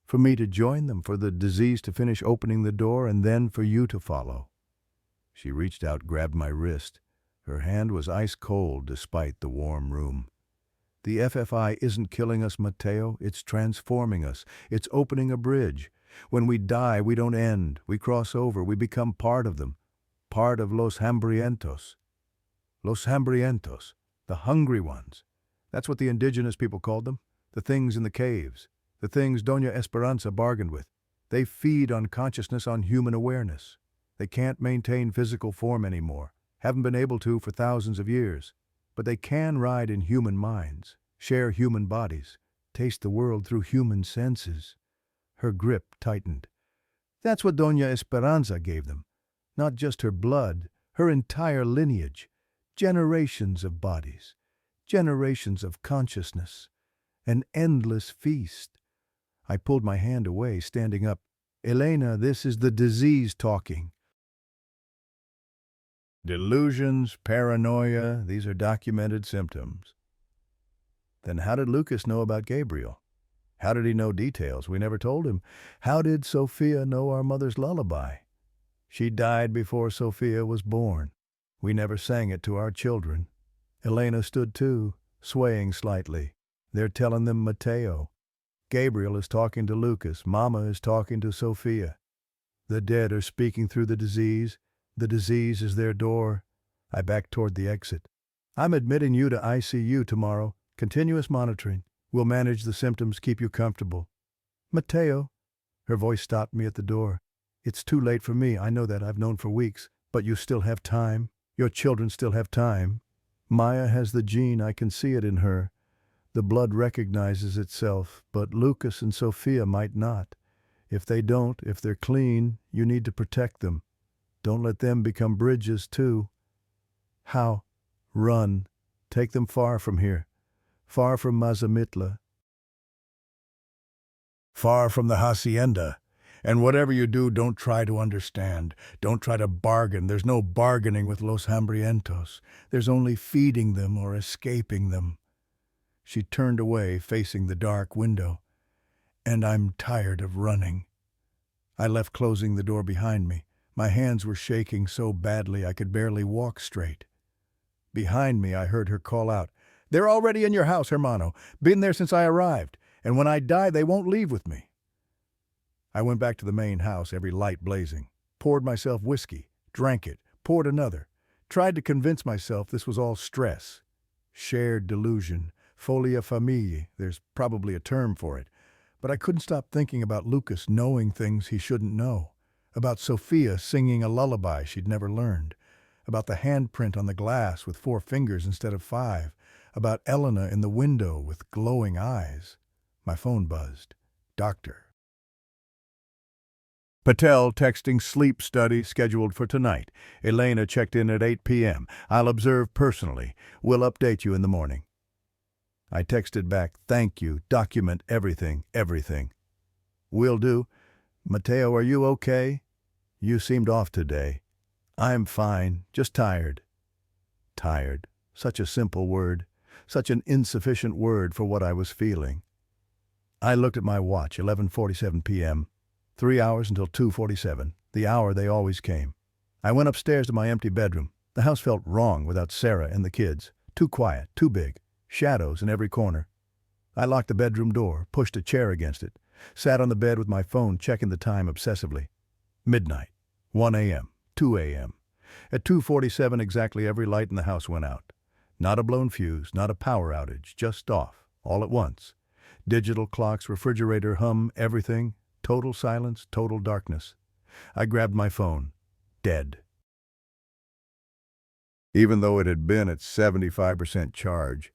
For me to join them, for the disease to finish opening the door, and then for you to follow. She reached out, grabbed my wrist. Her hand was ice cold despite the warm room. The FFI isn't killing us, Mateo. It's transforming us. It's opening a bridge. When we die, we don't end. We cross over. We become part of them. Part of Los Hambrientos. Los Hambrientos, the hungry ones. That's what the indigenous people called them. The things in the caves. The things Doña Esperanza bargained with. They feed on consciousness, on human awareness. They can't maintain physical form anymore. Haven't been able to for thousands of years. But they can ride in human minds, share human bodies, taste the world through human senses. Her grip tightened. That's what Doña Esperanza gave them. Not just her blood, her entire lineage. Generations of bodies, generations of consciousness, an endless feast. I pulled my hand away, standing up. Elena, this is the disease talking. Delusions, paranoia, these are documented symptoms. Then how did Lucas know about Gabriel? How did he know details? We never told him. How did Sophia know our mother's lullaby? She died before Sophia was born. We never sang it to our children. Elena stood too, swaying slightly. They're telling them Mateo. Gabriel is talking to Lucas. Mama is talking to Sophia. The dead are speaking through the disease. The disease is their door. I backed toward the exit. I'm admitting you to ICU tomorrow. Continuous monitoring. We'll manage the symptoms, keep you comfortable. Mateo. Her voice stopped me at the door. It's too late for me. I know that. I've known for weeks. But you still have time. Your children still have time. Maya has the gene. I can see it in her. The blood recognizes itself, but Lucas and Sophia might not. If they don't, if they're clean, you need to protect them. Don't let them become bridges, too. How? Run. Take them far from here. Far from Mazamitla. Far from the hacienda. And whatever you do, don't try to understand. Don't try to bargain. There's no bargaining with Los Hambrientos. There's only feeding them or escaping them. She turned away, facing the dark window. And I'm tired of running. I left, closing the door behind me. My hands were shaking so badly I could barely walk straight. Behind me, I heard her call out, "They're already in your house, hermano. Been there since I arrived. And when I die, they won't leave with me." I went back to the main house, every light blazing. Poured myself whiskey, drank it, poured another. Tried to convince myself this was all stress. Shared delusion. Folia familiae, there's probably a term for it. But I couldn't stop thinking about Lucas knowing things he shouldn't know. About Sophia singing a lullaby she'd never learned. About the handprint on the glass with 4 fingers instead of 5. About Elena in the window with glowing eyes. My phone buzzed. Doctor. Patel texting sleep study scheduled for tonight. Elena checked in at 8 p.m. I'll observe personally. We'll update you in the morning. I texted back, "Thank you. Document everything, everything." "Will do. Mateo, are you okay? You seemed off today." "I'm fine. Just tired." Tired. Such a simple word. Such an insufficient word for what I was feeling. I looked at my watch, 11:47 p.m. 3 hours until 2:47, the hour they always came. I went upstairs to my empty bedroom. The house felt wrong without Sarah and the kids. Too quiet, too big. Shadows in every corner. I locked the bedroom door, pushed a chair against it, sat on the bed with my phone checking the time obsessively. Midnight, 1 a.m., 2 a.m. At 2:47 exactly every light in the house went out. Not a blown fuse, not a power outage, just off, all at once. Digital clocks, refrigerator hum, everything. Total silence, total darkness. I grabbed my phone. Dead. Even though it had been at 75% charge.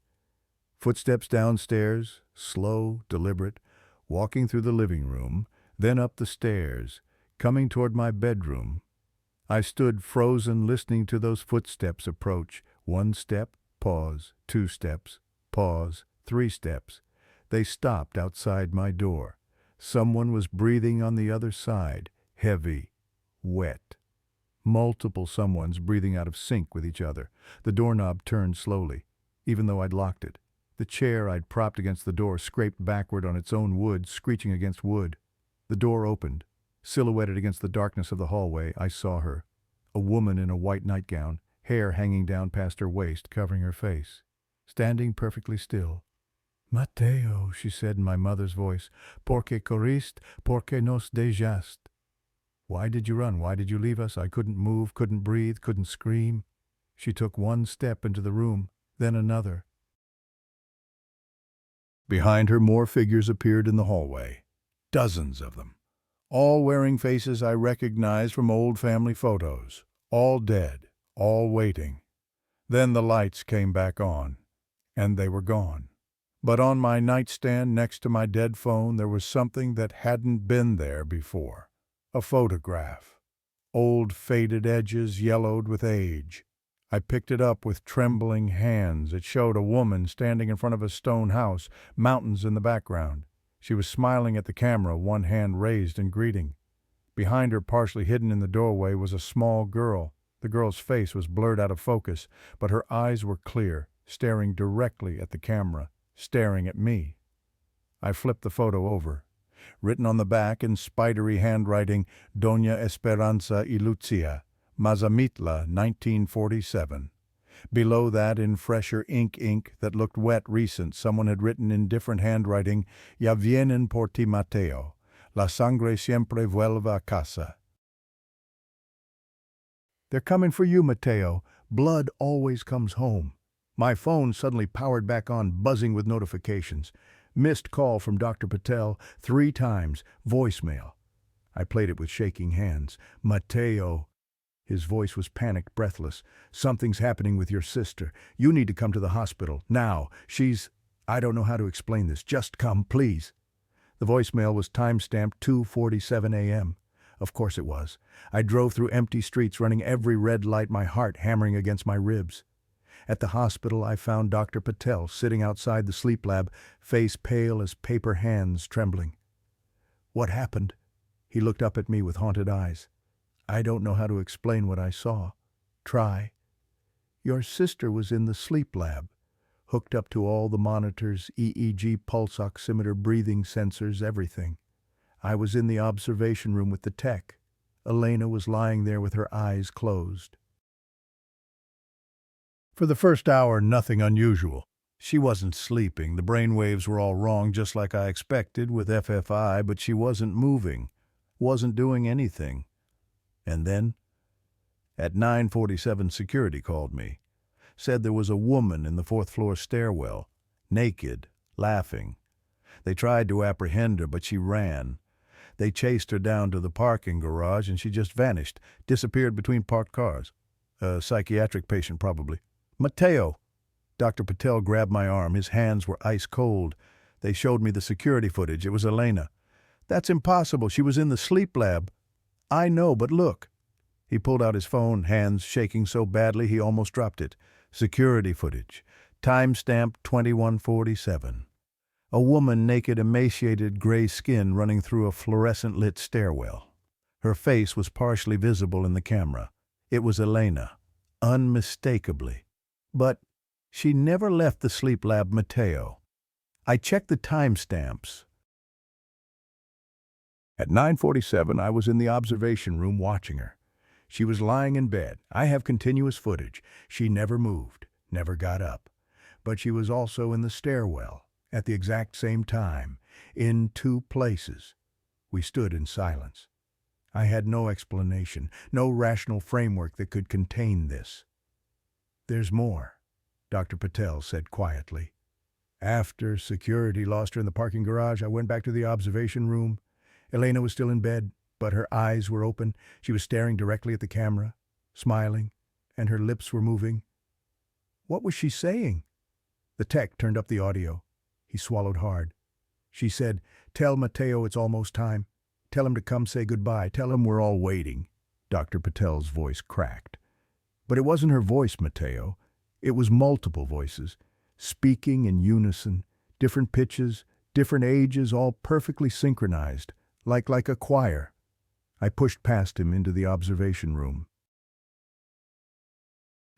Footsteps downstairs, slow, deliberate, walking through the living room, then up the stairs, coming toward my bedroom. I stood frozen, listening to those footsteps approach. 1 step, pause, 2 steps, pause, 3 steps. They stopped outside my door. Someone was breathing on the other side, heavy, wet. Multiple someones breathing out of sync with each other. The doorknob turned slowly, even though I'd locked it. The chair I'd propped against the door scraped backward on its own wood, screeching against wood. The door opened. Silhouetted against the darkness of the hallway, I saw her. A woman in a white nightgown, hair hanging down past her waist, covering her face. Standing perfectly still. "Mateo," she said in my mother's voice, "porque corriste, porque nos dejaste." "Why did you run? Why did you leave us? I couldn't move, couldn't breathe, couldn't scream." She took 1 step into the room, then another. Behind her, more figures appeared in the hallway. Dozens of them. All wearing faces I recognized from old family photos. All dead. All waiting. Then the lights came back on. And they were gone. But on my nightstand next to my dead phone, there was something that hadn't been there before. A photograph. Old faded edges yellowed with age. I picked it up with trembling hands. It showed a woman standing in front of a stone house, mountains in the background. She was smiling at the camera, 1 hand raised in greeting. Behind her, partially hidden in the doorway, was a small girl. The girl's face was blurred out of focus, but her eyes were clear, staring directly at the camera, staring at me. I flipped the photo over. Written on the back in spidery handwriting, Doña Esperanza y Lucia, Mazamitla, 1947. Below that, in fresher ink that looked wet recent, someone had written in different handwriting, Ya vienen por ti, Mateo. La sangre siempre vuelve a casa. They're coming for you, Mateo. Blood always comes home. My phone suddenly powered back on, buzzing with notifications. Missed call from Dr. Patel 3 times. Voicemail. I played it with shaking hands. Mateo. His voice was panicked, breathless. Something's happening with your sister. You need to come to the hospital. Now. I don't know how to explain this. Just come, please. The voicemail was time-stamped 2:47 a.m. Of course it was. I drove through empty streets, running every red light, my heart hammering against my ribs. At the hospital, I found Dr. Patel sitting outside the sleep lab, face pale as paper, hands trembling. What happened? He looked up at me with haunted eyes. I don't know how to explain what I saw. Try. Your sister was in the sleep lab, hooked up to all the monitors, EEG, pulse oximeter, breathing sensors, everything. I was in the observation room with the tech. Elena was lying there with her eyes closed. For the first hour, nothing unusual. She wasn't sleeping. The brainwaves were all wrong, just like I expected with FFI, but she wasn't moving, wasn't doing anything. And then, at 9:47, security called me. Said there was a woman in the 4th-floor stairwell, naked, laughing. They tried to apprehend her, but she ran. They chased her down to the parking garage, and she just vanished, disappeared between parked cars. A psychiatric patient, probably. Mateo! Dr. Patel grabbed my arm. His hands were ice cold. They showed me the security footage. It was Elena. That's impossible. She was in the sleep lab. I know, but look. He pulled out his phone, hands shaking so badly he almost dropped it. Security footage. Time-stamped 21:47. A woman, naked, emaciated, gray skin running through a fluorescent-lit stairwell. Her face was partially visible in the camera. It was Elena. Unmistakably. But she never left the sleep lab, Mateo. I checked the timestamps. At 9:47, I was in the observation room watching her. She was lying in bed. I have continuous footage. She never moved, never got up. But she was also in the stairwell, at the exact same time, in 2 places. We stood in silence. I had no explanation, no rational framework that could contain this. There's more, Dr. Patel said quietly. After security lost her in the parking garage, I went back to the observation room. Elena was still in bed, but her eyes were open. She was staring directly at the camera, smiling, and her lips were moving. What was she saying? The tech turned up the audio. He swallowed hard. She said, "Tell Mateo it's almost time. Tell him to come say goodbye. Tell him we're all waiting." Dr. Patel's voice cracked. But it wasn't her voice, Mateo. It was multiple voices, speaking in unison, different pitches, different ages, all perfectly synchronized, like a choir. I pushed past him into the observation room.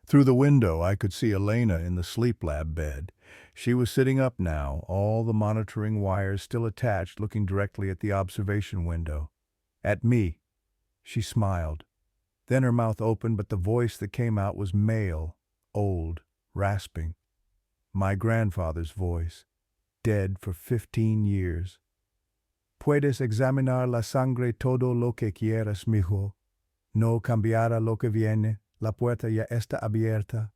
Through the window, I could see Elena in the sleep lab bed. She was sitting up now, all the monitoring wires still attached, looking directly at the observation window. At me. She smiled. Then her mouth opened, but the voice that came out was male, old, rasping. My grandfather's voice, dead for 15 years. Puedes examinar la sangre todo lo que quieras, mijo. No cambiará lo que viene. La puerta ya está abierta.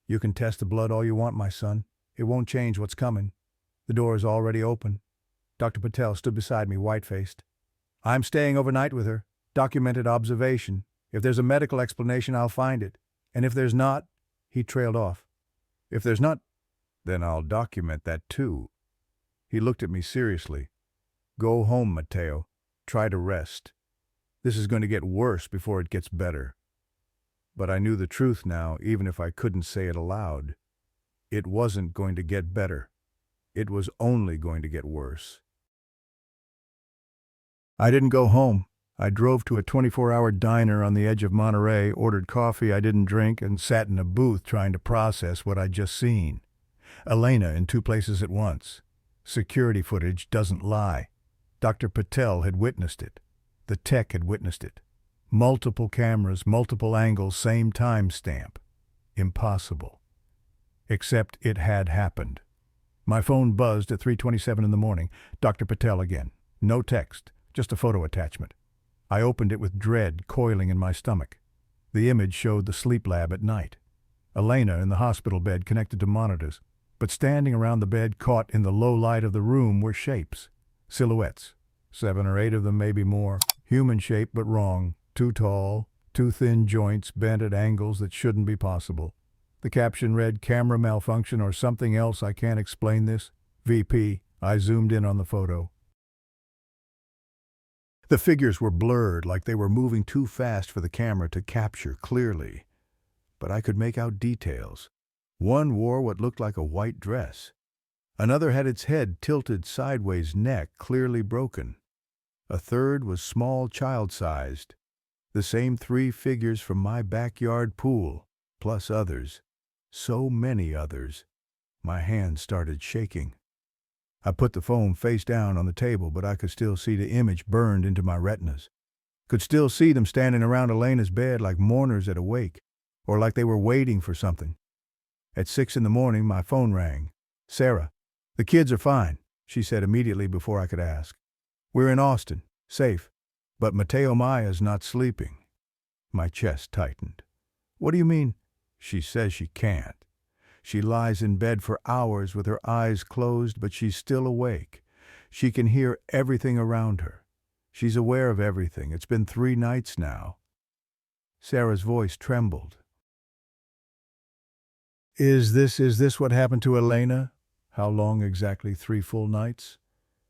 You can test the blood all you want, my son. It won't change what's coming. The door is already open. Dr. Patel stood beside me, white-faced. I'm staying overnight with her. Documented observation. If there's a medical explanation, I'll find it. And if there's not, he trailed off. If there's not, then I'll document that too. He looked at me seriously. Go home, Mateo. Try to rest. This is going to get worse before it gets better. But I knew the truth now, even if I couldn't say it aloud. It wasn't going to get better. It was only going to get worse. I didn't go home. I drove to a 24-hour diner on the edge of Monterey, ordered coffee I didn't drink, and sat in a booth trying to process what I'd just seen. Elena in 2 places at once. Security footage doesn't lie. Dr. Patel had witnessed it. The tech had witnessed it. Multiple cameras, multiple angles, same timestamp. Impossible. Except it had happened. My phone buzzed at 3:27 in the morning. Dr. Patel again. No text, just a photo attachment. I opened it with dread coiling in my stomach. The image showed the sleep lab at night. Elena in the hospital bed connected to monitors, but standing around the bed caught in the low light of the room were shapes, silhouettes, 7 or 8 of them, maybe more. Human shape, but wrong. Too tall, too thin joints bent at angles that shouldn't be possible. The caption read, "Camera malfunction or something else, I can't explain this. VP." I zoomed in on the photo. The figures were blurred, like they were moving too fast for the camera to capture clearly. But I could make out details. One wore what looked like a white dress. Another had its head tilted sideways, neck clearly broken. A third was small, child-sized. The same 3 figures from my backyard pool, plus others. So many others. My hands started shaking. I put the phone face down on the table, but I could still see the image burned into my retinas. Could still see them standing around Elena's bed like mourners at a wake, or like they were waiting for something. At 6 in the morning, my phone rang. "Sarah, the kids are fine," she said immediately before I could ask. "We're in Austin, safe, but Mateo Maya's not sleeping." My chest tightened. "What do you mean?" "She says she can't. She lies in bed for hours with her eyes closed, but she's still awake. She can hear everything around her. She's aware of everything. It's been 3 nights now." Sarah's voice trembled. Is this what happened to Elena? How long exactly? 3 full nights?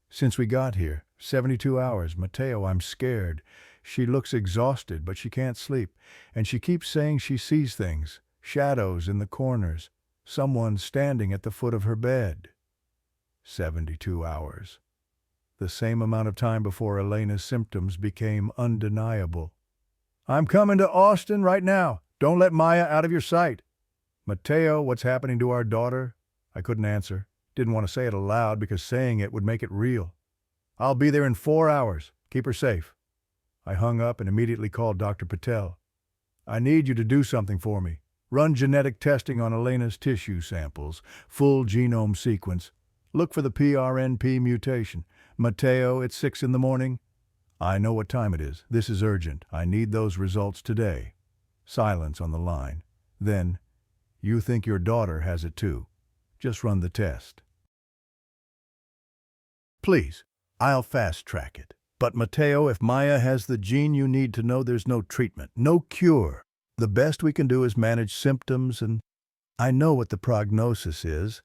Since we got here, 72 hours. Mateo, I'm scared. She looks exhausted, but she can't sleep. And she keeps saying she sees things, shadows in the corners, someone standing at the foot of her bed. 72 hours. The same amount of time before Elena's symptoms became undeniable. "I'm coming to Austin right now. Don't let Maya out of your sight." "Mateo, what's happening to our daughter?" I couldn't answer. Didn't want to say it aloud because saying it would make it real. "I'll be there in 4 hours. Keep her safe." I hung up and immediately called Dr. Patel. "I need you to do something for me. Run genetic testing on Elena's tissue samples, full genome sequence. Look for the PRNP mutation. Mateo, it's 6 in the morning." "I know what time it is. This is urgent. I need those results today." Silence on the line. Then, "You think your daughter has it too. Just run the test." "Please, I'll fast-track it. But Mateo, if Maya has the gene, you need to know there's no treatment, no cure. The best we can do is manage symptoms, and I know what the prognosis is.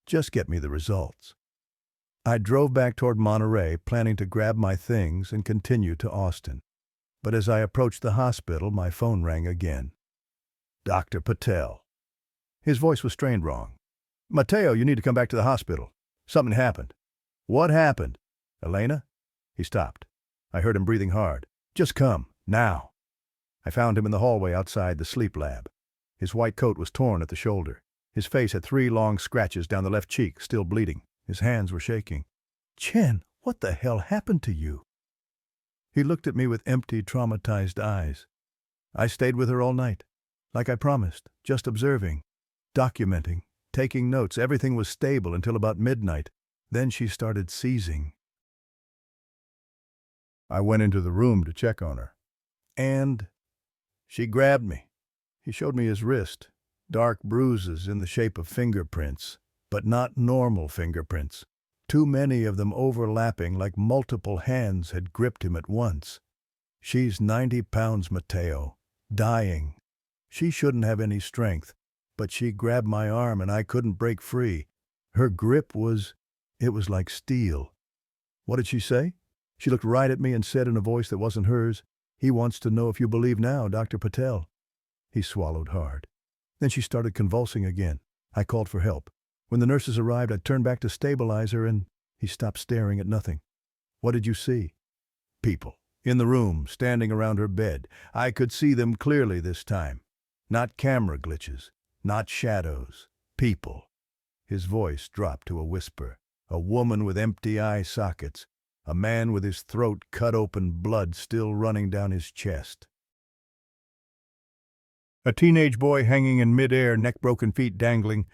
Just get me the results." I drove back toward Monterey, planning to grab my things and continue to Austin. But as I approached the hospital, my phone rang again. Dr. Patel. His voice was strained wrong. "Mateo, you need to come back to the hospital. Something happened." "What happened?" "Elena?" He stopped. I heard him breathing hard. "Just come, now." I found him in the hallway outside the sleep lab. His white coat was torn at the shoulder. His face had 3 long scratches down the left cheek, still bleeding. His hands were shaking. "Chen, what the hell happened to you?" He looked at me with empty, traumatized eyes. "I stayed with her all night, like I promised, just observing, documenting, taking notes. Everything was stable until about midnight. Then she started seizing. I went into the room to check on her. And she grabbed me. He showed me his wrist. Dark bruises in the shape of fingerprints, but not normal fingerprints. Too many of them overlapping like multiple hands had gripped him at once. She's 90 pounds, Mateo. Dying. She shouldn't have any strength, but she grabbed my arm and I couldn't break free. Her grip was like steel. What did she say? She looked right at me and said in a voice that wasn't hers, "He wants to know if you believe now, Dr. Patel." He swallowed hard. Then she started convulsing again. I called for help. When the nurses arrived, I turned back to stabilize her and he stopped staring at nothing. "What did you see?" "People. In the room, standing around her bed. I could see them clearly this time. Not camera glitches. Not shadows. People." His voice dropped to a whisper. A woman with empty eye sockets. A man with his throat cut open, blood still running down his chest. A teenage boy hanging in midair, neck-broken feet dangling,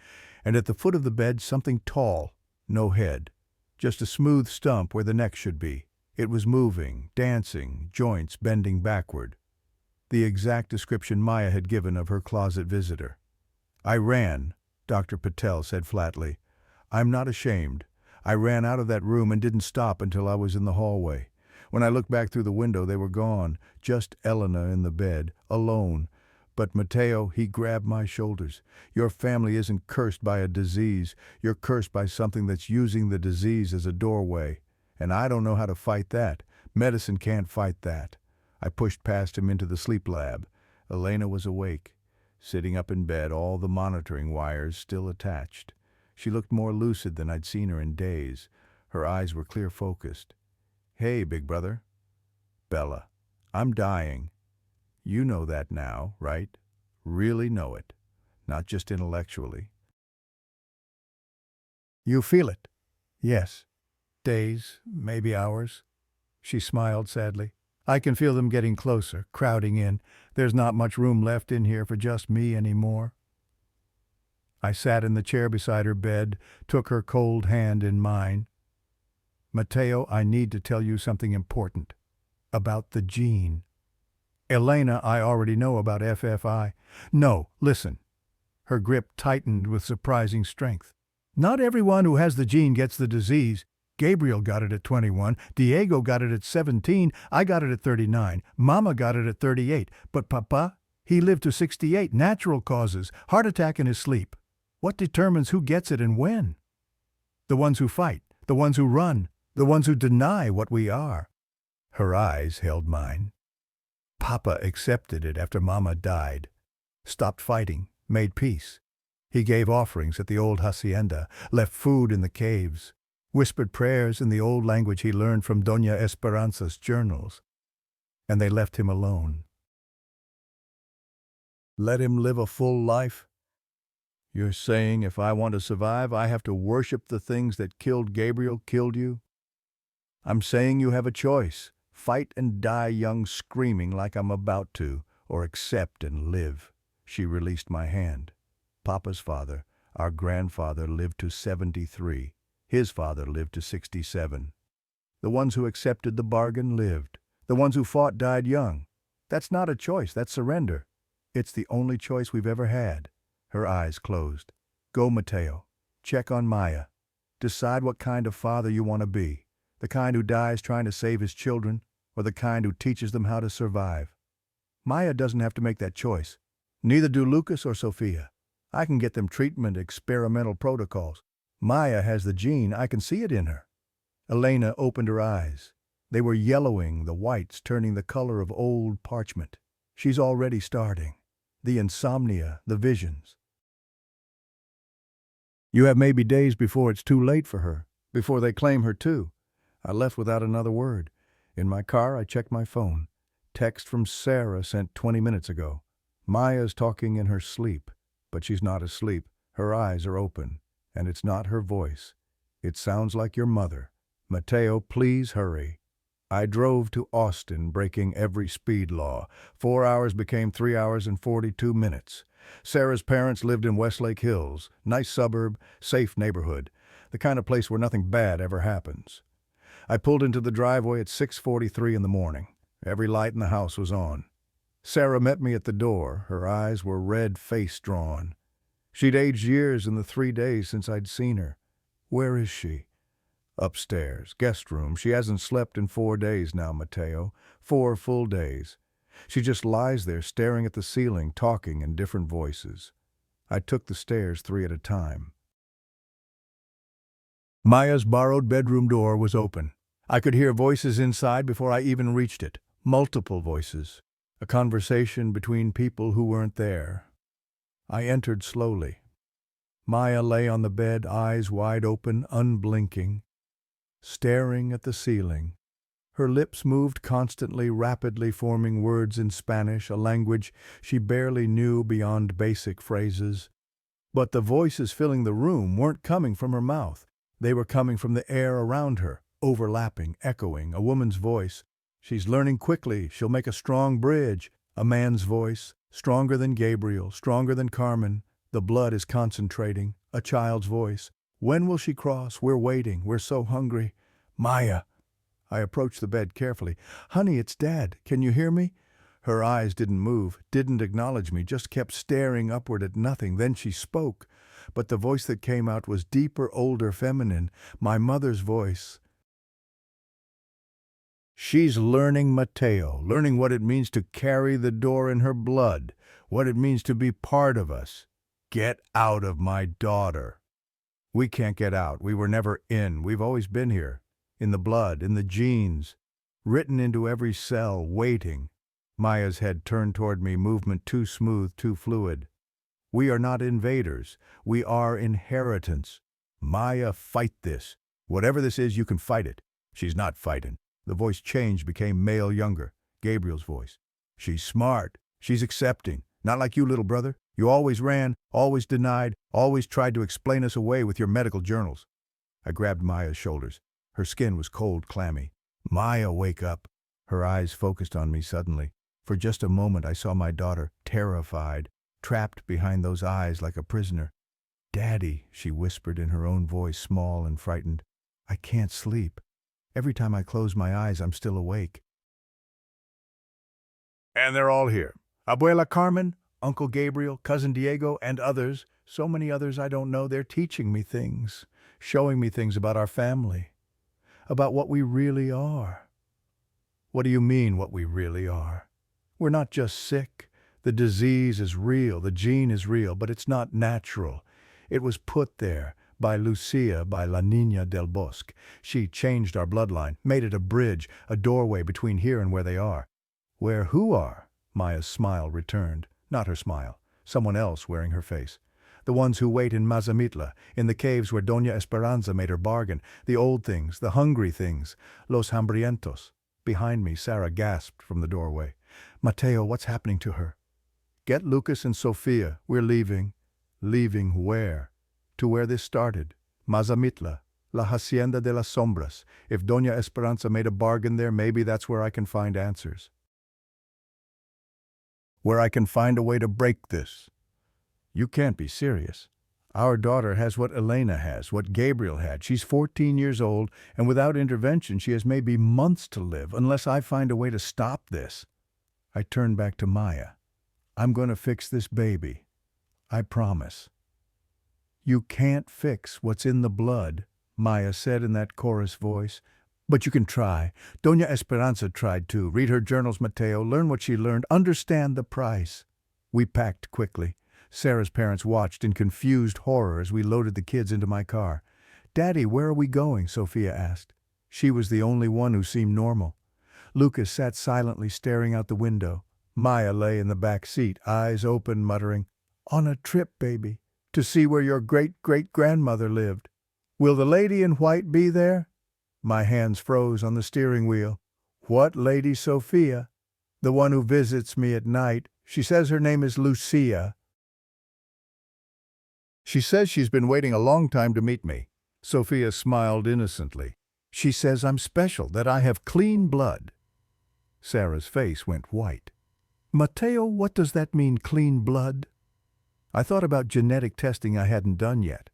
and at the foot of the bed something tall, no head, just a smooth stump where the neck should be. It was moving, dancing, joints bending backward. The exact description Maya had given of her closet visitor. "I ran," Dr. Patel said flatly. "I'm not ashamed. I ran out of that room and didn't stop until I was in the hallway. When I looked back through the window, they were gone, just Elena in the bed, alone. But Mateo, he grabbed my shoulders. Your family isn't cursed by a disease. You're cursed by something that's using the disease as a doorway. And I don't know how to fight that. Medicine can't fight that." I pushed past him into the sleep lab. Elena was awake, sitting up in bed, all the monitoring wires still attached. She looked more lucid than I'd seen her in days. Her eyes were clear-focused. "Hey, big brother." "Bella, I'm dying. You know that now, right? Really know it. Not just intellectually." "You feel it?" "Yes. Days, maybe hours." She smiled sadly. "I can feel them getting closer, crowding in. There's not much room left in here for just me anymore." I sat in the chair beside her bed, took her cold hand in mine. "Mateo, I need to tell you something important. About the gene. Elena, I already know about FFI. No, listen." Her grip tightened with surprising strength. "Not everyone who has the gene gets the disease. Gabriel got it at 21, Diego got it at 17, I got it at 39, Mama got it at 38, but Papa, he lived to 68, natural causes, heart attack in his sleep. What determines who gets it and when? The ones who fight, the ones who run, the ones who deny what we are." Her eyes held mine. "Papa accepted it after Mama died. Stopped fighting, made peace. He gave offerings at the old hacienda, left food in the caves, whispered prayers in the old language he learned from Doña Esperanza's journals. And they left him alone." "Let him live a full life? You're saying if I want to survive, I have to worship the things that killed Gabriel, killed you? I'm saying you have a choice. Fight and die young screaming like I'm about to, or accept and live." She released my hand. "Papa's father, our grandfather, lived to 73. His father lived to 67. The ones who accepted the bargain lived. The ones who fought died young. That's not a choice, that's surrender. It's the only choice we've ever had." Her eyes closed. "Go, Mateo. Check on Maya. Decide what kind of father you want to be. The kind who dies trying to save his children, or the kind who teaches them how to survive. Maya doesn't have to make that choice. Neither do Lucas or Sophia. I can get them treatment, experimental protocols. Maya has the gene, I can see it in her." Elena opened her eyes. They were yellowing, the whites turning the color of old parchment. "She's already starting. The insomnia, the visions. You have maybe days before it's too late for her, before they claim her too." I left without another word. In my car, I checked my phone. Text from Sarah sent 20 minutes ago. "Maya's talking in her sleep, but she's not asleep. Her eyes are open. And it's not her voice. It sounds like your mother. Mateo, please hurry." I drove to Austin, breaking every speed law. 4 hours became 3 hours and 42 minutes. Sarah's parents lived in Westlake Hills, nice suburb, safe neighborhood, the kind of place where nothing bad ever happens. I pulled into the driveway at 6:43 in the morning. Every light in the house was on. Sarah met me at the door. Her eyes were red, face drawn. She'd aged years in the 3 days since I'd seen her. "Where is she?" "Upstairs, guest room. She hasn't slept in 4 days now, Mateo. 4 full days. She just lies there staring at the ceiling, talking in different voices." I took the stairs 3 at a time. Maya's borrowed bedroom door was open. I could hear voices inside before I even reached it. Multiple voices. A conversation between people who weren't there. I entered slowly. Maya lay on the bed, eyes wide open, unblinking, staring at the ceiling. Her lips moved constantly, rapidly forming words in Spanish, a language she barely knew beyond basic phrases. But the voices filling the room weren't coming from her mouth. They were coming from the air around her, overlapping, echoing, a woman's voice. She's learning quickly, she'll make a strong bridge. A man's voice, stronger than Gabriel, stronger than Carmen. The blood is concentrating. A child's voice. When will she cross? We're waiting, we're so hungry. Maya. I approached the bed carefully. Honey, it's Dad. Can you hear me? Her eyes didn't move, didn't acknowledge me, just kept staring upward at nothing. Then she spoke. But the voice that came out was deeper, older, feminine. My mother's voice. She's learning Mateo, learning what it means to carry the door in her blood, what it means to be part of us. Get out of my daughter. We can't get out. We were never in. We've always been here. In the blood, in the genes, written into every cell, waiting. Maya's head turned toward me, movement too smooth, too fluid. We are not invaders. We are inheritance. Maya, fight this. Whatever this is, you can fight it. She's not fighting. The voice changed, became male, younger. Gabriel's voice. She's smart. She's accepting. Not like you, little brother. You always ran, always denied, always tried to explain us away with your medical journals. I grabbed Maya's shoulders. Her skin was cold, clammy. Maya, wake up. Her eyes focused on me suddenly. For just a moment I saw my daughter, terrified, trapped behind those eyes like a prisoner. Daddy, she whispered in her own voice, small and frightened. I can't sleep. Every time I close my eyes, I'm still awake. And they're all here. Abuela Carmen, Uncle Gabriel, Cousin Diego, and others. So many others I don't know. They're teaching me things, showing me things about our family, about what we really are. What do you mean, what we really are? We're not just sick. The disease is real, the gene is real, but it's not natural. It was put there by Lucia, by La Niña del Bosque. She changed our bloodline, made it a bridge, a doorway between here and where they are. Where who are? Maya's smile returned. Not her smile. Someone else wearing her face. The ones who wait in Mazamitla, in the caves where Doña Esperanza made her bargain. The old things, the hungry things. Los hambrientos. Behind me, Sarah gasped from the doorway. Mateo, what's happening to her? Get Lucas and Sofia. We're leaving. Leaving where? To where this started. Mazamitla. La Hacienda de las Sombras. If Doña Esperanza made a bargain there, maybe that's where I can find answers. Where I can find a way to break this. You can't be serious. Our daughter has what Elena has, what Gabriel had. She's 14 years old, and without intervention she has maybe months to live, unless I find a way to stop this. I turned back to Maya. I'm going to fix this baby. I promise. You can't fix what's in the blood, Maya said in that chorus voice. But you can try. Doña Esperanza tried too. Read her journals, Mateo. Learn what she learned. Understand the price. We packed quickly. Sarah's parents watched in confused horror as we loaded the kids into my car. Daddy, where are we going? Sophia asked. She was the only one who seemed normal. Lucas sat silently staring out the window. Maya lay in the back seat, eyes open, muttering, On a trip, baby, to see where your great-great-grandmother lived. Will the lady in white be there? My hands froze on the steering wheel. What lady, Sophia? The one who visits me at night. She says her name is Lucia. She says she's been waiting a long time to meet me. Sophia smiled innocently. She says I'm special, that I have clean blood. Sarah's face went white. Mateo, what does that mean, clean blood? I thought about genetic testing I hadn't done yet,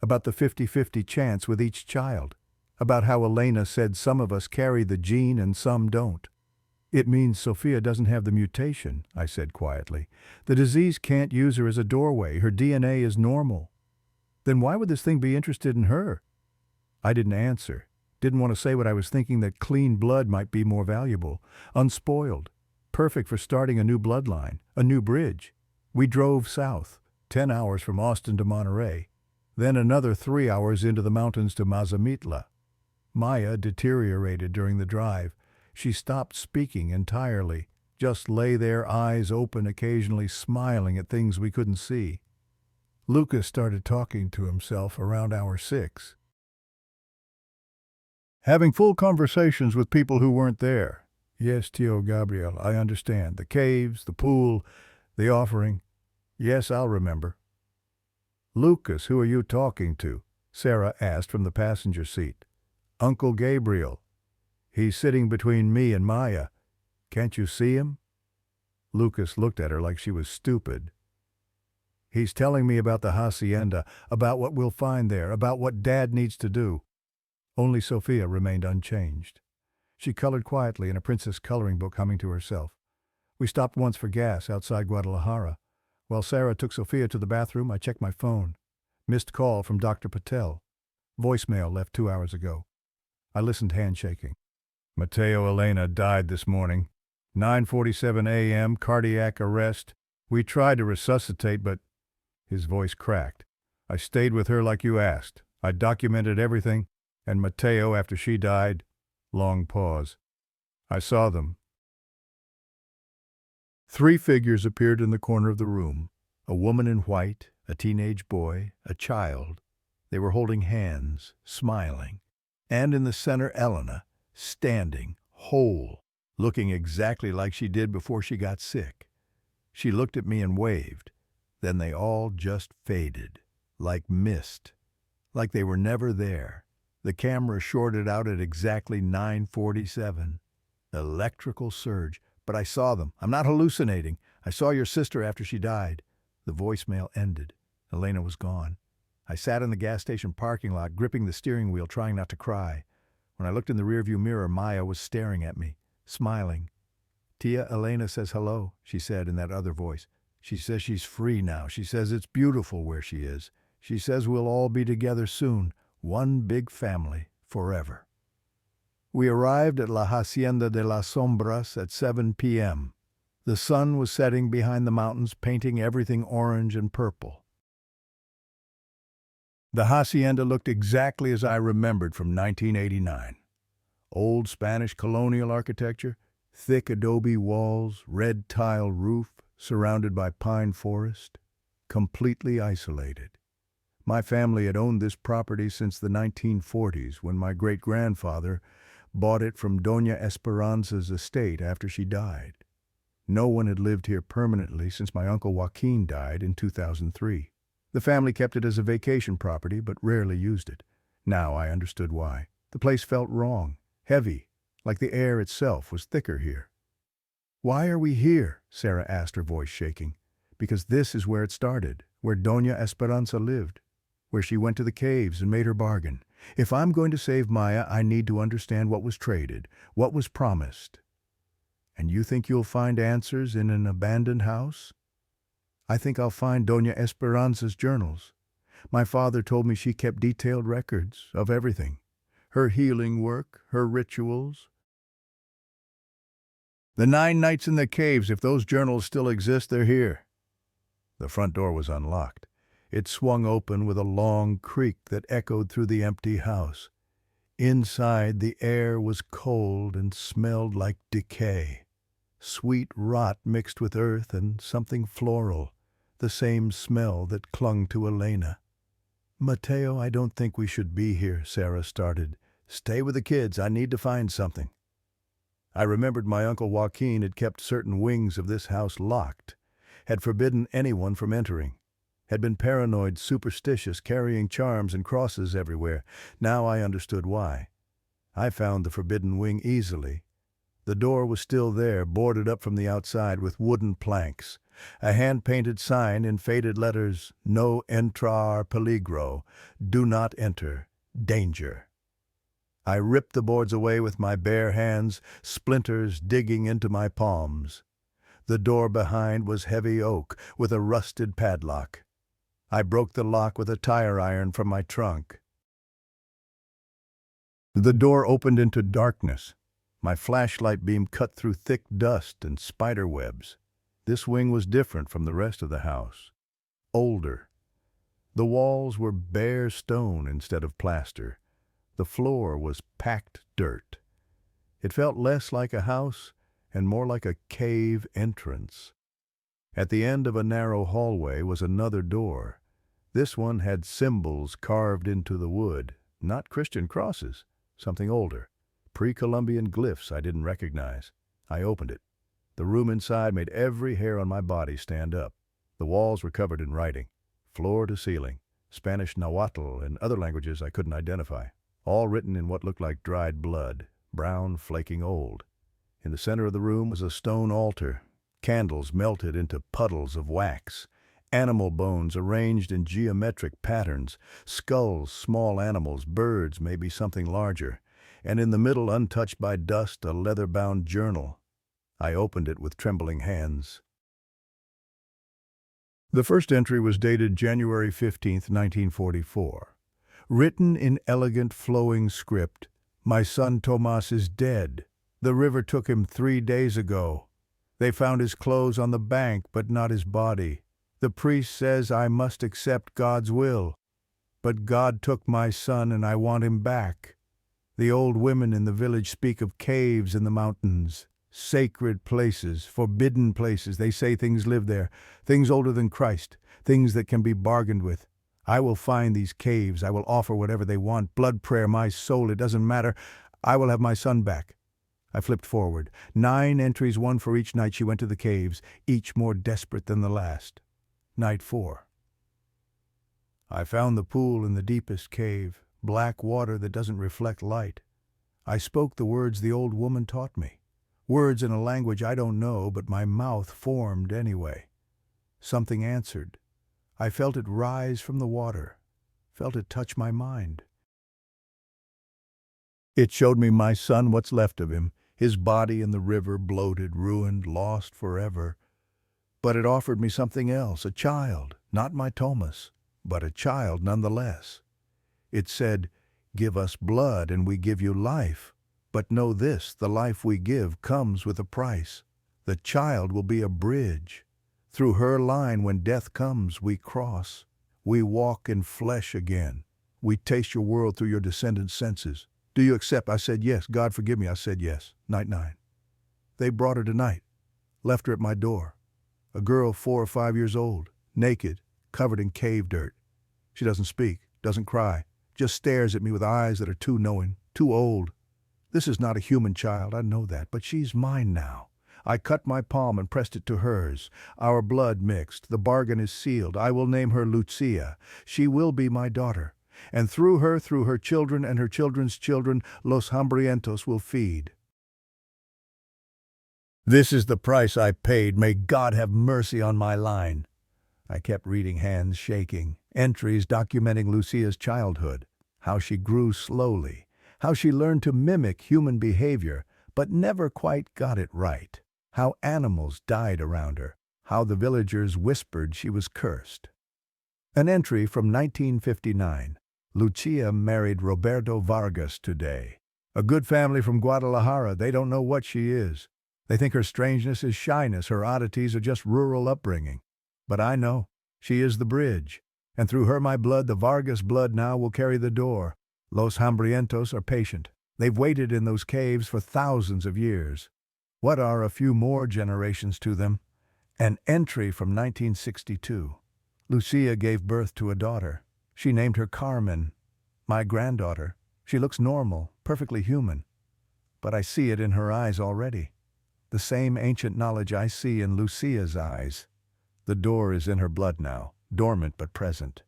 about the 50-50 chance with each child, about how Elena said some of us carry the gene and some don't. It means Sophia doesn't have the mutation, I said quietly. The disease can't use her as a doorway. Her DNA is normal. Then why would this thing be interested in her? I didn't answer. Didn't want to say what I was thinking, that clean blood might be more valuable. Unspoiled. Perfect for starting a new bloodline, a new bridge. We drove south, 10 hours from Austin to Monterey, then another 3 hours into the mountains to Mazamitla. Maya deteriorated during the drive. She stopped speaking entirely, just lay there, eyes open, occasionally smiling at things we couldn't see. Lucas started talking to himself around hour 6. Having full conversations with people who weren't there. Yes, Tio Gabriel, I understand. The caves, the pool, the offering. Yes, I'll remember. Lucas, who are you talking to? Sarah asked from the passenger seat. "Uncle Gabriel. He's sitting between me and Maya. Can't you see him?" Lucas looked at her like she was stupid. "He's telling me about the hacienda, about what we'll find there, about what Dad needs to do." Only Sophia remained unchanged. She colored quietly in a princess coloring book, humming to herself. We stopped once for gas outside Guadalajara. While Sarah took Sophia to the bathroom, I checked my phone. Missed call from Dr. Patel. Voicemail left 2 hours ago. I listened, handshaking. "Mateo Elena died this morning. 9:47 a.m., cardiac arrest. We tried to resuscitate, but..." His voice cracked. "I stayed with her like you asked. I documented everything. And Mateo, after she died..." Long pause. "I saw them." 3 figures appeared in the corner of the room. A woman in white, a teenage boy, a child. They were holding hands, smiling. And in the center, Elena, standing, whole, looking exactly like she did before she got sick. She looked at me and waved. Then they all just faded, like mist, like they were never there. The camera shorted out at exactly 9:47. Electrical surge. "But I saw them. I'm not hallucinating. I saw your sister after she died." The voicemail ended. Elena was gone. I sat in the gas station parking lot, gripping the steering wheel, trying not to cry. When I looked in the rearview mirror, Maya was staring at me, smiling. "Tia Elena says hello," she said in that other voice. "She says she's free now. She says it's beautiful where she is. She says we'll all be together soon, one big family, forever." We arrived at La Hacienda de las Sombras at 7 p.m. The sun was setting behind the mountains, painting everything orange and purple. The hacienda looked exactly as I remembered from 1989. Old Spanish colonial architecture, thick adobe walls, red tile roof, surrounded by pine forest, completely isolated. My family had owned this property since the 1940s, when my great-grandfather bought it from Doña Esperanza's estate after she died. No one had lived here permanently since my Uncle Joaquin died in 2003. The family kept it as a vacation property, but rarely used it. Now I understood why. The place felt wrong, heavy, like the air itself was thicker here. "Why are we here?" Sarah asked, her voice shaking. "Because this is where it started, where Doña Esperanza lived, where she went to the caves and made her bargain. If I'm going to save Maya, I need to understand what was traded, what was promised." "And you think you'll find answers in an abandoned house?" "I think I'll find Doña Esperanza's journals. My father told me she kept detailed records of everything. Her healing work, her rituals. The 9 nights in the caves, if those journals still exist, they're here." The front door was unlocked. It swung open with a long creak that echoed through the empty house. Inside, the air was cold and smelled like decay. Sweet rot mixed with earth and something floral, the same smell that clung to Elena. "Mateo, I don't think we should be here," Sarah started. "Stay with the kids. I need to find something." I remembered my Uncle Joaquin had kept certain wings of this house locked, had forbidden anyone from entering, had been paranoid, superstitious, carrying charms and crosses everywhere. Now I understood why. I found the forbidden wing easily. The door was still there, boarded up from the outside with wooden planks. A hand-painted sign in faded letters, "No entrar peligro," "Do not enter, danger." I ripped the boards away with my bare hands, splinters digging into my palms. The door behind was heavy oak with a rusted padlock. I broke the lock with a tire iron from my trunk. The door opened into darkness. My flashlight beam cut through thick dust and spider webs. This wing was different from the rest of the house. Older. The walls were bare stone instead of plaster. The floor was packed dirt. It felt less like a house and more like a cave entrance. At the end of a narrow hallway was another door. This one had symbols carved into the wood, not Christian crosses, something older. Pre-Columbian glyphs I didn't recognize. I opened it. The room inside made every hair on my body stand up. The walls were covered in writing, floor to ceiling. Spanish Nahuatl, and other languages I couldn't identify, all written in what looked like dried blood, brown, flaking old. In the center of the room was a stone altar, candles melted into puddles of wax, animal bones arranged in geometric patterns, skulls, small animals, birds, maybe something larger, and in the middle, untouched by dust, a leather-bound journal. I opened it with trembling hands. The first entry was dated January 15th, 1944. Written in elegant, flowing script, "My son Tomas is dead. The river took him 3 days ago. They found his clothes on the bank, but not his body. The priest says I must accept God's will. But God took my son and I want him back. The old women in the village speak of caves in the mountains, sacred places, forbidden places. They say things live there, things older than Christ, things that can be bargained with. I will find these caves. I will offer whatever they want. Blood prayer, my soul, it doesn't matter. I will have my son back." I flipped forward. 9 entries, one for each night she went to the caves, each more desperate than the last. Night 4. I found the pool in the deepest cave, black water that doesn't reflect light. I spoke the words the old woman taught me. Words in a language I don't know, but my mouth formed anyway. Something answered. I felt it rise from the water, felt it touch my mind. It showed me my son, what's left of him, his body in the river, bloated, ruined, lost forever. But it offered me something else, a child, not my Thomas, but a child nonetheless. It said, "Give us blood and we give you life. But know this, the life we give comes with a price. The child will be a bridge. Through her line, when death comes, we cross. We walk in flesh again. We taste your world through your descendants' senses. Do you accept?" I said yes. "God forgive me." I said yes. Night 9. They brought her tonight. Left her at my door. A girl 4 or 5 years old, naked, covered in cave dirt. She doesn't speak, doesn't cry, just stares at me with eyes that are too knowing, too old. This is not a human child, I know that, but she's mine now. I cut my palm and pressed it to hers. Our blood mixed. The bargain is sealed. I will name her Lucia. She will be my daughter. And through her children and her children's children, Los Hambrientos will feed. This is the price I paid. May God have mercy on my line. I kept reading, hands shaking. Entries documenting Lucia's childhood. How she grew slowly. How she learned to mimic human behavior, but never quite got it right. How animals died around her. How the villagers whispered she was cursed. An entry from 1959. Lucia married Roberto Vargas today. A good family from Guadalajara. They don't know what she is. They think her strangeness is shyness, her oddities are just rural upbringing. But I know. She is the bridge. And through her my blood, the Vargas blood now, will carry the door. Los Hambrientos are patient. They've waited in those caves for thousands of years. What are a few more generations to them? An entry from 1962. Lucia gave birth to a daughter. She named her Carmen, my granddaughter. She looks normal, perfectly human. But I see it in her eyes already. The same ancient knowledge I see in Lucia's eyes. The door is in her blood now, dormant but present.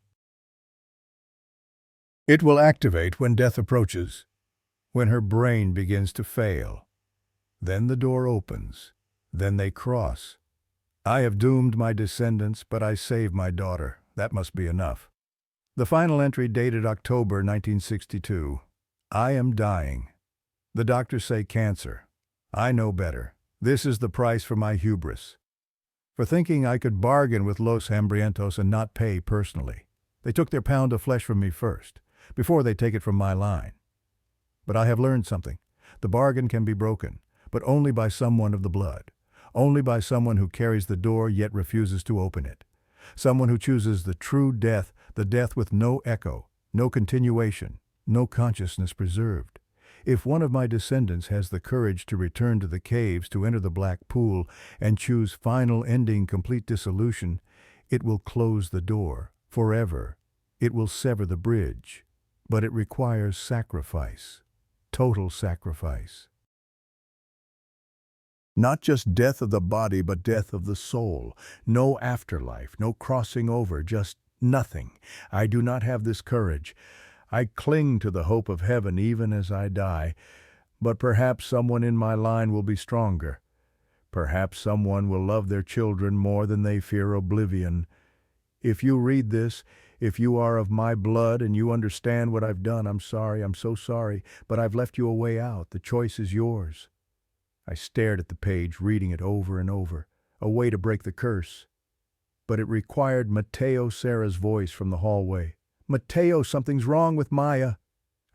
It will activate when death approaches, when her brain begins to fail. Then the door opens. Then they cross. I have doomed my descendants, but I saved my daughter. That must be enough. The final entry dated October 1962. I am dying. The doctors say cancer. I know better. This is the price for my hubris. For thinking I could bargain with Los Hambrientos and not pay personally. They took their pound of flesh from me first, before they take it from my line. But I have learned something. The bargain can be broken, but only by someone of the blood. Only by someone who carries the door yet refuses to open it. Someone who chooses the true death, the death with no echo, no continuation, no consciousness preserved. If one of my descendants has the courage to return to the caves, to enter the black pool, and choose final ending, complete dissolution, it will close the door, forever. It will sever the bridge. But it requires sacrifice, total sacrifice. Not just death of the body, but death of the soul. No afterlife, no crossing over, just Nothing. I do not have this courage. I cling to the hope of heaven even as I die, but perhaps someone in my line will be stronger. Perhaps someone will love their children more than they fear oblivion. If you read this, if you are of my blood and you understand what I've done, I'm sorry, I'm so sorry, but I've left you a way out. The choice is yours. I stared at the page, reading it over and over, a way to break the curse. But it required Mateo Serra's voice from the hallway. "Mateo, something's wrong with Maya."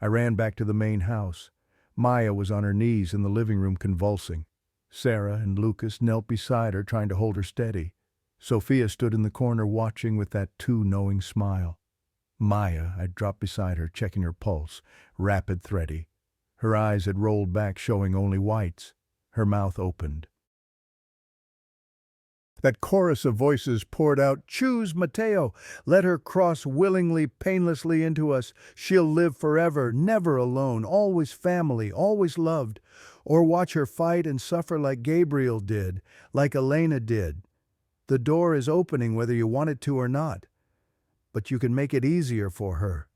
I ran back to the main house. Maya was on her knees in the living room convulsing. Sarah and Lucas knelt beside her, trying to hold her steady. Sophia stood in the corner watching with that too knowing smile. Maya, I dropped beside her, checking her pulse, rapid, thready. Her eyes had rolled back, showing only whites. Her mouth opened. That chorus of voices poured out, "Choose Mateo. Let her cross willingly, painlessly into us. She'll live forever, never alone, always family, always loved. Or watch her fight and suffer like Gabriel did, like Elena did. The door is opening whether you want it to or not. But you can make it easier for her."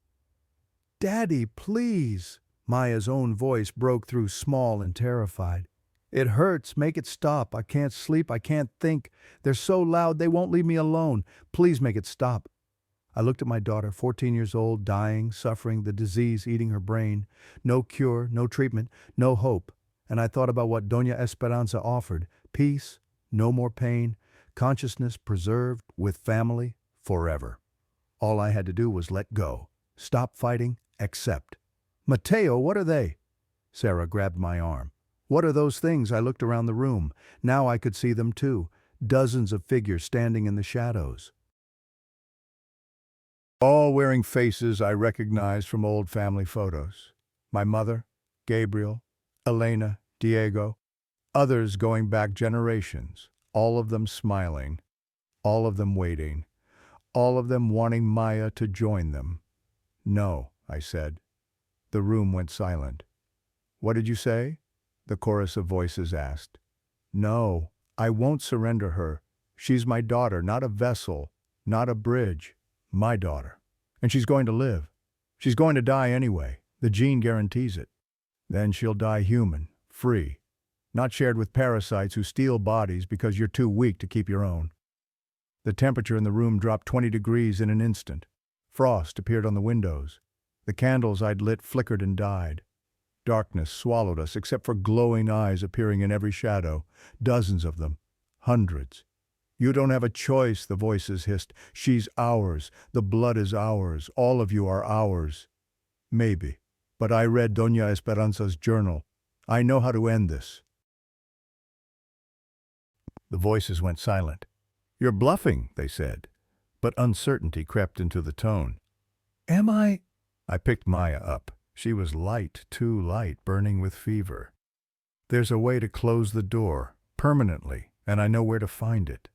"Daddy, please." Maya's own voice broke through, small and terrified. "It hurts. Make it stop. I can't sleep. I can't think. They're so loud they won't leave me alone. Please make it stop." I looked at my daughter, 14 years old, dying, suffering, the disease eating her brain. No cure, no treatment, no hope. And I thought about what Doña Esperanza offered. Peace, no more pain, consciousness preserved with family forever. All I had to do was let go. Stop fighting, accept. "Mateo, what are they?" Sarah grabbed my arm. "What are those things?" I looked around the room. Now I could see them too. Dozens of figures standing in the shadows. All wearing faces I recognized from old family photos. My mother, Gabriel, Elena, Diego, others going back generations, all of them smiling, all of them waiting, all of them wanting Maya to join them. "No," I said. The room went silent. "What did you say?" the chorus of voices asked. "No, I won't surrender her. She's my daughter, not a vessel, not a bridge. My daughter. And she's going to live. She's going to die anyway. The gene guarantees it. Then she'll die human, free, not shared with parasites who steal bodies because you're too weak to keep your own." The temperature in the room dropped 20 degrees in an instant. Frost appeared on the windows. The candles I'd lit flickered and died. Darkness swallowed us, except for glowing eyes appearing in every shadow, dozens of them, hundreds. "You don't have a choice," the voices hissed. "She's ours. The blood is ours. All of you are ours." Maybe, but I read Doña Esperanza's journal. I know how to end this. The voices went silent. "You're bluffing," they said, but uncertainty crept into the tone. "Am I?" I picked Maya up. She was light, too light, burning with fever. "There's a way to close the door, permanently, and I know where to find it."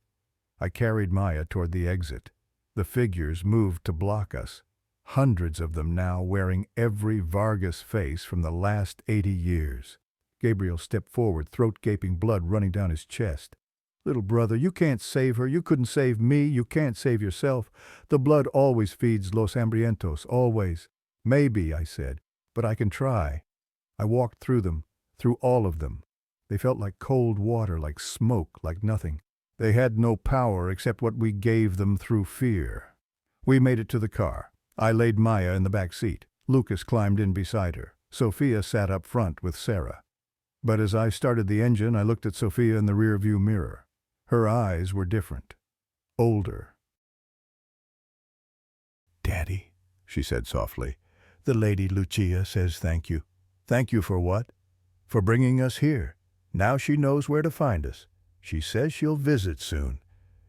I carried Maya toward the exit. The figures moved to block us. Hundreds of them now, wearing every Vargas face from the last 80 years. Gabriel stepped forward, throat gaping, blood running down his chest. "Little brother, you can't save her. You couldn't save me. You can't save yourself. The blood always feeds los hambrientos, always." "Maybe," I said, "but I can try." I walked through them, through all of them. They felt like cold water, like smoke, like nothing. They had no power except what we gave them through fear. We made it to the car. I laid Maya in the back seat. Lucas climbed in beside her. Sophia sat up front with Sarah. But as I started the engine, I looked at Sophia in the rearview mirror. Her eyes were different, older. "Daddy," she said softly, "the Lady Lucia says thank you." "Thank you for what?" "For bringing us here. Now she knows where to find us. She says she'll visit soon.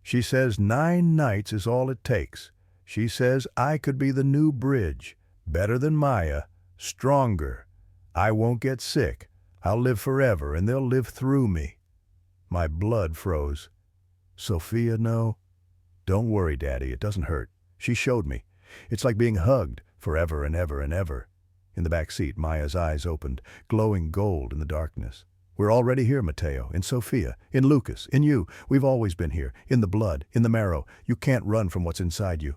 She says 9 nights is all it takes. She says I could be the new bridge, better than Maya, stronger. I won't get sick. I'll live forever, and they'll live through me." My blood froze. "Sophia, no?" "Don't worry, Daddy, it doesn't hurt. She showed me. It's like being hugged, forever and ever and ever." In the back seat, Maya's eyes opened, glowing gold in the darkness. "We're already here, Mateo, in Sophia, in Lucas, in you. We've always been here, in the blood, in the marrow. You can't run from what's inside you."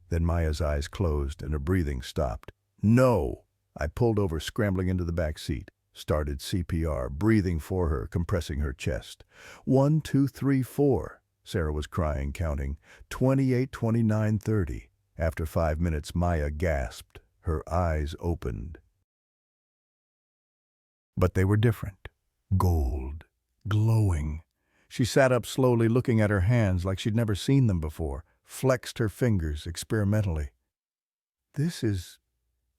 Then Maya's eyes closed and her breathing stopped. No! I pulled over, scrambling into the back seat. Started CPR, breathing for her, compressing her chest. 1, 2, 3, 4. Sarah was crying, counting. 28, 29, 30. After 5 minutes, Maya gasped. Her eyes opened. But they were different. Gold. Glowing. She sat up slowly, looking at her hands like she'd never seen them before, flexed her fingers experimentally. "This is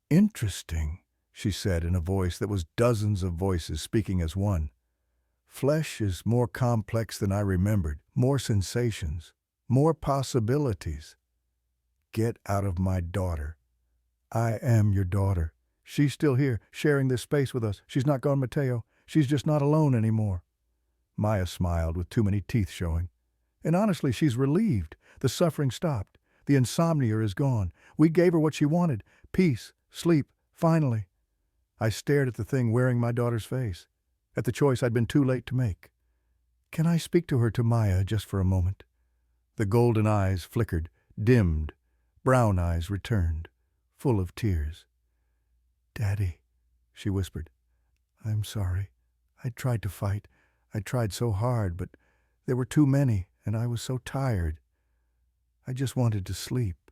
interesting," she said in a voice that was dozens of voices speaking as one. "Flesh is more complex than I remembered, more sensations, more possibilities. Get out of my daughter. I am your daughter. She's still here, sharing this space with us. She's not gone, Mateo. She's just not alone anymore." Maya smiled with too many teeth showing. "And honestly, she's relieved. The suffering stopped. The insomnia is gone. We gave her what she wanted. Peace, sleep, finally." I stared at the thing wearing my daughter's face, at the choice I'd been too late to make. "Can I speak to her, to Maya, just for a moment?" The golden eyes flickered, dimmed. Brown eyes returned, full of tears. "Daddy," she whispered, "I'm sorry. I tried to fight. I tried so hard, but there were too many, and I was so tired. I just wanted to sleep."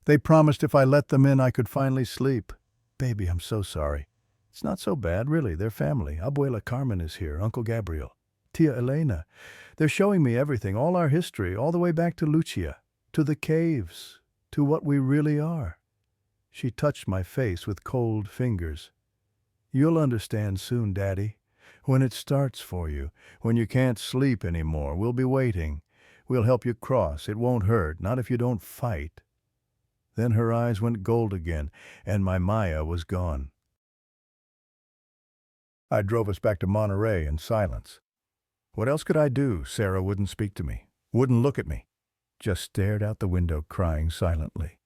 They promised if I let them in, I could finally sleep. "Baby, I'm so sorry. It's not so bad, really. They're family. Abuela Carmen is here, Uncle Gabriel, Tia Elena. They're showing me everything, all our history, all the way back to Lucia, to the caves, to what we really are." She touched my face with cold fingers. "You'll understand soon, Daddy. When it starts for you, when you can't sleep anymore, we'll be waiting. We'll help you cross. It won't hurt, not if you don't fight." Then her eyes went gold again, and my Maya was gone. I drove us back to Monterey in silence. What else could I do? Sarah wouldn't speak to me, wouldn't look at me, just stared out the window crying silently.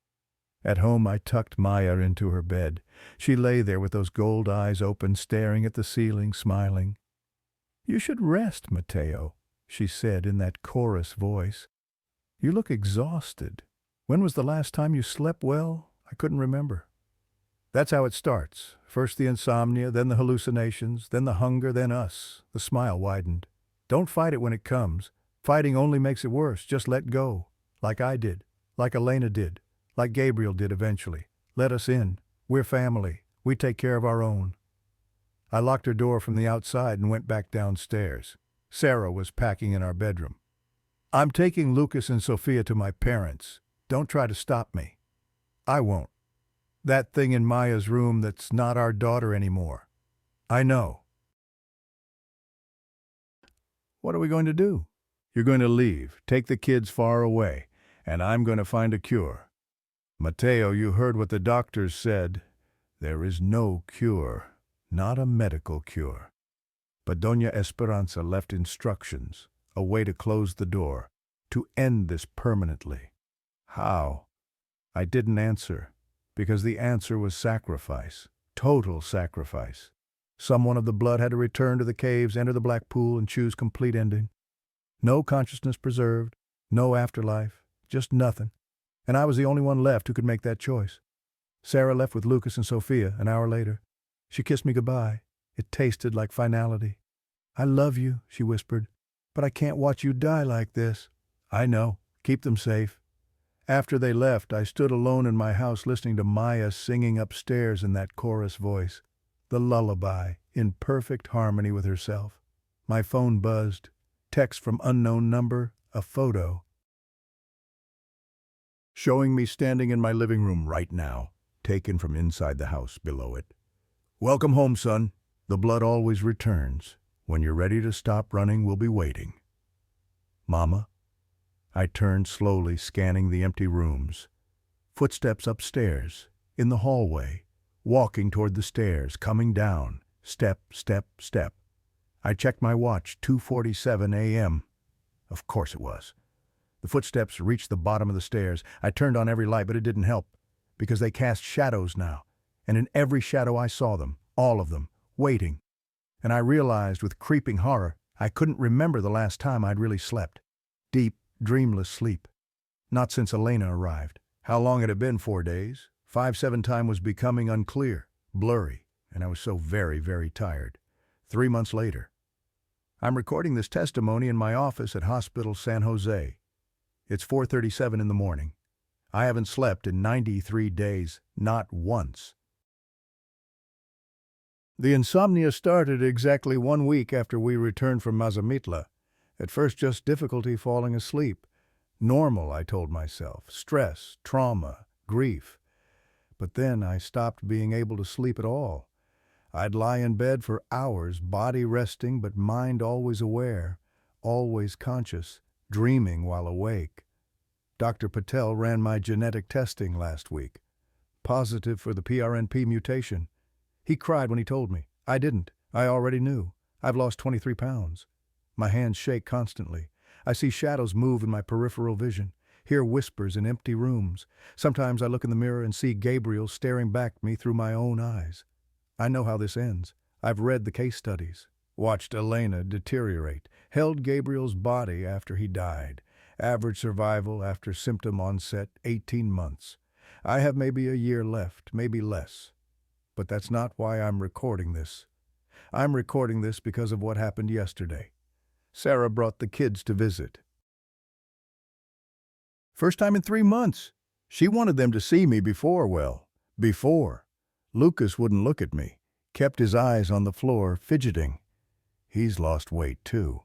At home, I tucked Maya into her bed. She lay there with those gold eyes open, staring at the ceiling, smiling. "You should rest, Mateo," she said in that chorus voice. "You look exhausted. When was the last time you slept well? I couldn't remember." That's how it starts. First the insomnia, then the hallucinations, then the hunger, then us. The smile widened. "Don't fight it when it comes. Fighting only makes it worse. Just let go. Like I did. Like Elena did. Like Gabriel did eventually. Let us in. We're family. We take care of our own." I locked her door from the outside and went back downstairs. Sarah was packing in our bedroom. "I'm taking Lucas and Sophia to my parents. Don't try to stop me." "I won't. That thing in Maya's room, that's not our daughter anymore." "I know." "What are we going to do?" "You're going to leave, take the kids far away, and I'm going to find a cure." "Mateo, you heard what the doctors said. There is no cure, not a medical cure." But Doña Esperanza left instructions, a way to close the door, to end this permanently. How? I didn't answer, because the answer was sacrifice, total sacrifice. Someone of the blood had to return to the caves, enter the black pool, and choose complete ending. No consciousness preserved, no afterlife, just nothing. And I was the only one left who could make that choice. Sarah left with Lucas and Sophia an hour later. She kissed me goodbye. It tasted like finality. "I love you," she whispered, "but I can't watch you die like this." "I know. Keep them safe." After they left, I stood alone in my house listening to Maya singing upstairs in that chorus voice, the lullaby, in perfect harmony with herself. My phone buzzed. Text from unknown number, a photo. Showing me standing in my living room right now, taken from inside the house below it. "Welcome home, son. The blood always returns. When you're ready to stop running, we'll be waiting." "Mama?" I turned slowly, scanning the empty rooms. Footsteps upstairs, in the hallway, walking toward the stairs, coming down, step, step, step. I checked my watch, 2:47 a.m. Of course it was. The footsteps reached the bottom of the stairs. I turned on every light, but it didn't help, because they cast shadows now, and in every shadow I saw them, all of them, waiting. And I realized with creeping horror I couldn't remember the last time I'd really slept. Deep, dreamless sleep. Not since Elena arrived. How long had it been? 4 days? 5-7 time was becoming unclear, blurry, and I was so very, very tired. 3 months later. I'm recording this testimony in my office at Hospital San Jose. It's 4:37 in the morning. I haven't slept in 93 days, not once. The insomnia started exactly 1 week after we returned from Mazamitla. At first, just difficulty falling asleep. Normal, I told myself. Stress, trauma, grief. But then I stopped being able to sleep at all. I'd lie in bed for hours, body resting but mind always aware, always conscious, dreaming while awake. Dr. Patel ran my genetic testing last week. Positive for the PRNP mutation. He cried when he told me. I didn't. I already knew. I've lost 23 pounds. My hands shake constantly. I see shadows move in my peripheral vision, hear whispers in empty rooms. Sometimes I look in the mirror and see Gabriel staring back at me through my own eyes. I know how this ends. I've read the case studies, watched Elena deteriorate, held Gabriel's body after he died. Average survival after symptom onset, 18 months. I have maybe a year left, maybe less. But that's not why I'm recording this. I'm recording this because of what happened yesterday. Sarah brought the kids to visit. First time in 3 months. She wanted them to see me before. Lucas wouldn't look at me, kept his eyes on the floor, fidgeting. He's lost weight too.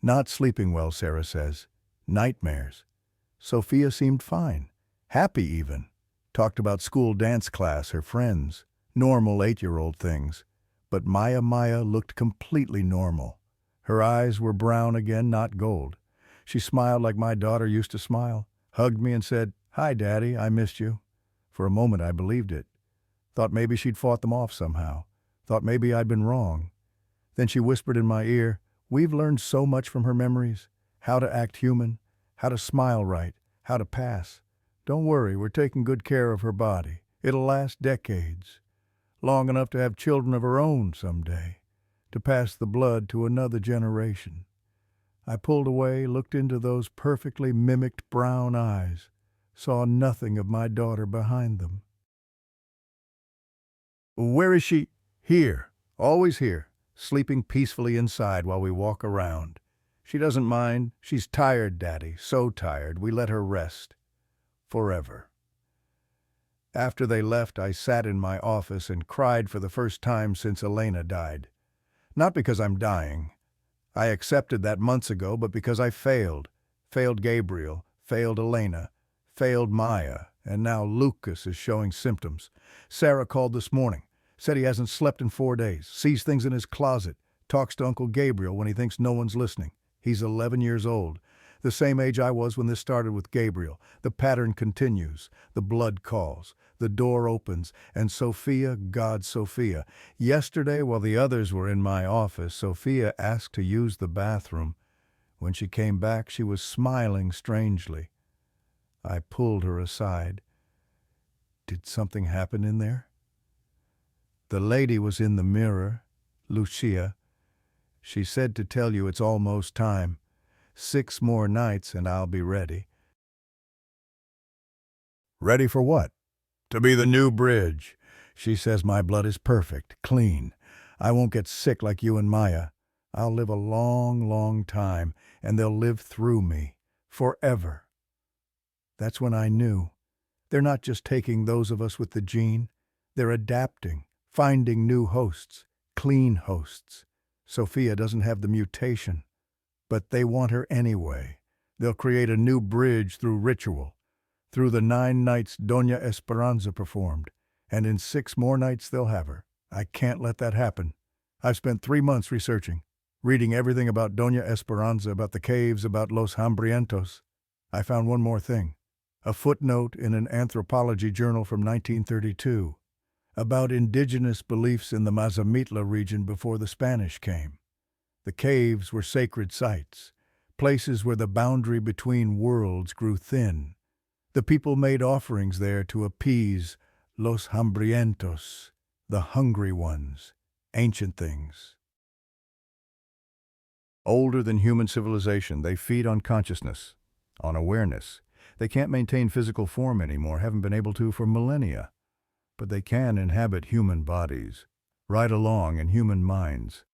Not sleeping well, Sarah says. Nightmares. Sophia seemed fine, happy even. Talked about school dance class, her friends, normal 8-year-old things. But Maya looked completely normal. Her eyes were brown again, not gold. She smiled like my daughter used to smile, hugged me and said, "Hi, Daddy, I missed you." For a moment I believed it. Thought maybe she'd fought them off somehow. Thought maybe I'd been wrong. Then she whispered in my ear, "We've learned so much from her memories. How to act human, how to smile right, how to pass. Don't worry, we're taking good care of her body. It'll last decades. Long enough to have children of her own someday. To pass the blood to another generation." I pulled away, looked into those perfectly mimicked brown eyes, saw nothing of my daughter behind them. "Where is she?" "Here, always here, sleeping peacefully inside while we walk around. She doesn't mind. She's tired, Daddy, so tired. We let her rest. Forever." After they left, I sat in my office and cried for the first time since Elena died. Not because I'm dying. I accepted that months ago, but because I failed. Failed Gabriel, failed Elena, failed Maya, and now Lucas is showing symptoms. Sarah called this morning, said he hasn't slept in 4 days, sees things in his closet, talks to Uncle Gabriel when he thinks no one's listening. He's 11 years old, the same age I was when this started with Gabriel. The pattern continues. The blood calls. The door opens, and Sophia, God, Sophia. Yesterday, while the others were in my office, Sophia asked to use the bathroom. When she came back, she was smiling strangely. I pulled her aside. Did something happen in there? The lady was in the mirror, Lucia. She said to tell you it's almost time. 6 more nights and I'll be ready. Ready for what? To be the new bridge. She says my blood is perfect, clean. I won't get sick like you and Maya. I'll live a long, long time, and they'll live through me. Forever. That's when I knew. They're not just taking those of us with the gene. They're adapting, finding new hosts, clean hosts. Sophia doesn't have the mutation, but they want her anyway. They'll create a new bridge through ritual, through the 9 nights Doña Esperanza performed, and in 6 more nights they'll have her. I can't let that happen. I've spent 3 months researching, reading everything about Doña Esperanza, about the caves, about Los Hambrientos. I found one more thing, a footnote in an anthropology journal from 1932, about indigenous beliefs in the Mazamitla region before the Spanish came. The caves were sacred sites, places where the boundary between worlds grew thin. The people made offerings there to appease Los Hambrientos, the hungry ones, ancient things. Older than human civilization, they feed on consciousness. on awareness. They can't maintain physical form anymore, haven't been able to for millennia. But they can inhabit human bodies, ride along in human minds.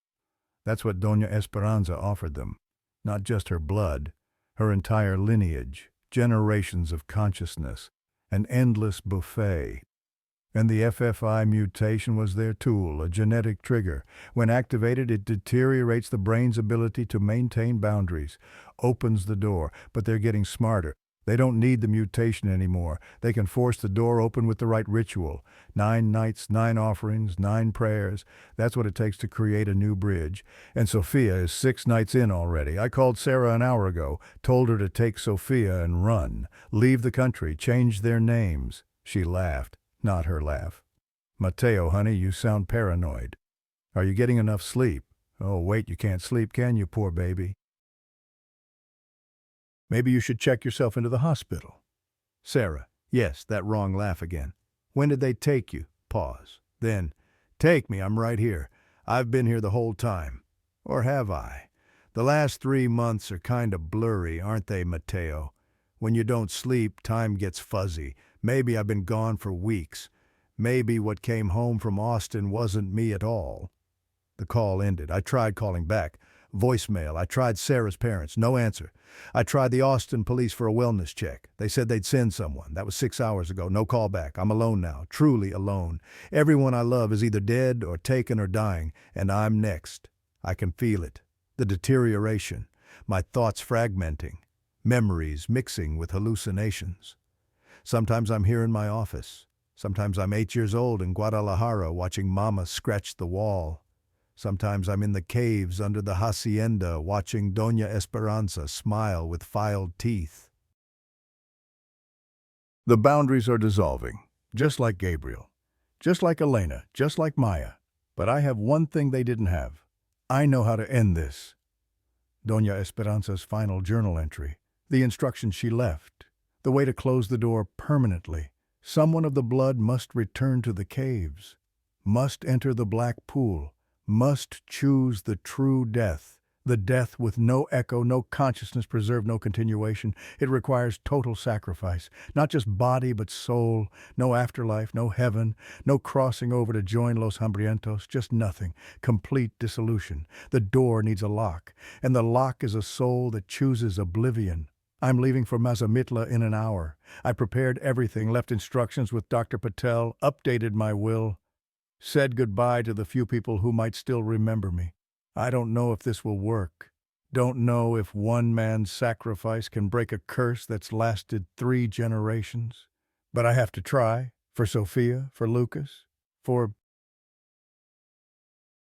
That's what Doña Esperanza offered them. Not just her blood, her entire lineage, generations of consciousness, an endless buffet. And the FFI mutation was their tool, a genetic trigger. When activated, it deteriorates the brain's ability to maintain boundaries, opens the door, but they're getting smarter. They don't need the mutation anymore. They can force the door open with the right ritual. 9 nights, 9 offerings, 9 prayers. That's what it takes to create a new bridge. And Sophia is 6 nights in already. I called Sarah an hour ago, told her to take Sophia and run. Leave the country, change their names. She laughed. Not her laugh. Mateo, honey, you sound paranoid. Are you getting enough sleep? Oh, wait, you can't sleep, can you, poor baby? Maybe you should check yourself into the hospital. Sarah, yes, that wrong laugh again. When did they take you? Pause. Then, take me, I'm right here. I've been here the whole time. Or have I? The last 3 months are kind of blurry, aren't they, Mateo? When you don't sleep, time gets fuzzy. Maybe I've been gone for weeks. Maybe what came home from Austin wasn't me at all. The call ended. I tried calling back. Voicemail. I tried Sarah's parents. No answer. I tried the Austin police for a wellness check. They said they'd send someone. That was 6 hours ago. No call back. I'm alone now. Truly alone. Everyone I love is either dead or taken or dying, and I'm next. I can feel it. The deterioration. My thoughts fragmenting. Memories mixing with hallucinations. Sometimes I'm here in my office. Sometimes I'm 8 years old in Guadalajara watching Mama scratch the wall. Sometimes I'm in the caves under the hacienda watching Doña Esperanza smile with filed teeth. The boundaries are dissolving, just like Gabriel, just like Elena, just like Maya. But I have one thing they didn't have. I know how to end this. Doña Esperanza's final journal entry, the instructions she left, the way to close the door permanently. Someone of the blood must return to the caves, must enter the black pool, must choose the true death, the death with no echo, no consciousness preserved, no continuation. It requires total sacrifice, not just body but soul, no afterlife, no heaven, no crossing over to join Los Hambrientos, just nothing, complete dissolution. The door needs a lock, and the lock is a soul that chooses oblivion. I'm leaving for Mazamitla in an hour. I prepared everything, left instructions with Dr. Patel, updated my will, said goodbye to the few people who might still remember me. I don't know if this will work. Don't know if one man's sacrifice can break a curse that's lasted 3 generations. But I have to try, for Sophia, for Lucas, for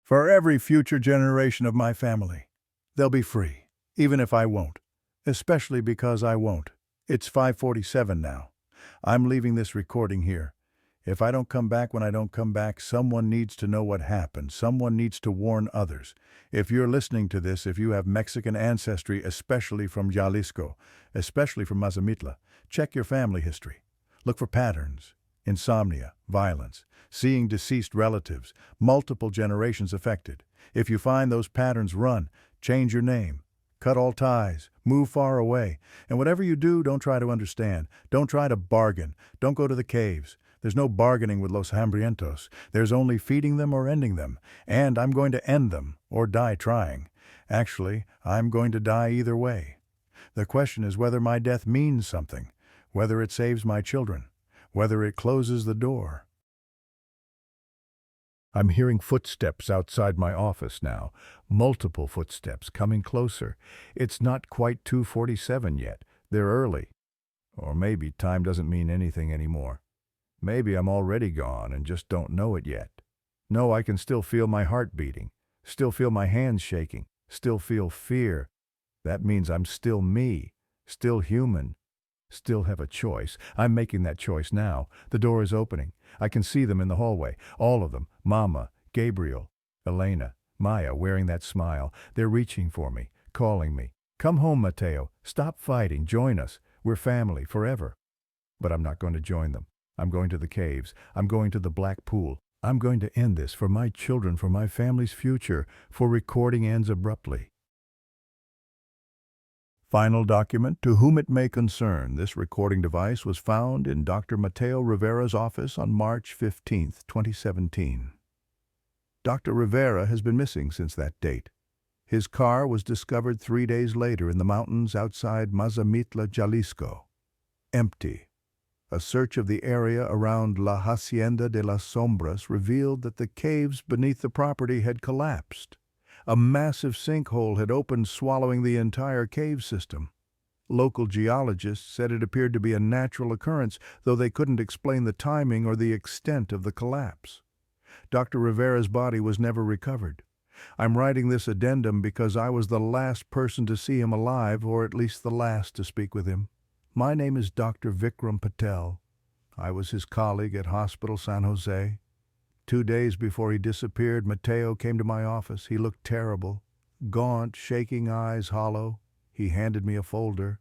every future generation of my family. They'll be free, even if I won't. Especially because I won't. It's 5:47 now. I'm leaving this recording here. If I don't come back when I don't come back, someone needs to know what happened. Someone needs to warn others. If you're listening to this, if you have Mexican ancestry, especially from Jalisco, especially from Mazamitla, check your family history. Look for patterns. Insomnia, violence, seeing deceased relatives, multiple generations affected. If you find those patterns, run. Change your name. Cut all ties. Move far away. And whatever you do, don't try to understand. Don't try to bargain. Don't go to the caves. There's no bargaining with Los Hambrientos. There's only feeding them or ending them. And I'm going to end them, or die trying. Actually, I'm going to die either way. The question is whether my death means something, whether it saves my children, whether it closes the door. I'm hearing footsteps outside my office now, multiple footsteps coming closer. It's not quite 2:47 yet. They're early. Or maybe time doesn't mean anything anymore. Maybe I'm already gone and just don't know it yet. No, I can still feel my heart beating, still feel my hands shaking, still feel fear. That means I'm still me, still human, still have a choice. I'm making that choice now. The door is opening. I can see them in the hallway, all of them, Mama, Gabriel, Elena, Maya, wearing that smile. They're reaching for me, calling me. Come home, Mateo. Stop fighting. Join us. We're family forever. But I'm not going to join them. I'm going to the caves. I'm going to the black pool. I'm going to end this for my children, for my family's future, for recording ends abruptly. Final document: to whom it may concern, this recording device was found in Dr. Mateo Rivera's office on March 15, 2017. Dr. Rivera has been missing since that date. His car was discovered 3 days later in the mountains outside Mazamitla, Jalisco. Empty. A search of the area around La Hacienda de las Sombras revealed that the caves beneath the property had collapsed. A massive sinkhole had opened, swallowing the entire cave system. Local geologists said it appeared to be a natural occurrence, though they couldn't explain the timing or the extent of the collapse. Dr. Rivera's body was never recovered. I'm writing this addendum because I was the last person to see him alive, or at least the last to speak with him. My name is Dr. Vikram Patel. I was his colleague at Hospital San Jose. 2 days before he disappeared, Mateo came to my office. He looked terrible. Gaunt, shaking eyes, hollow. He handed me a folder.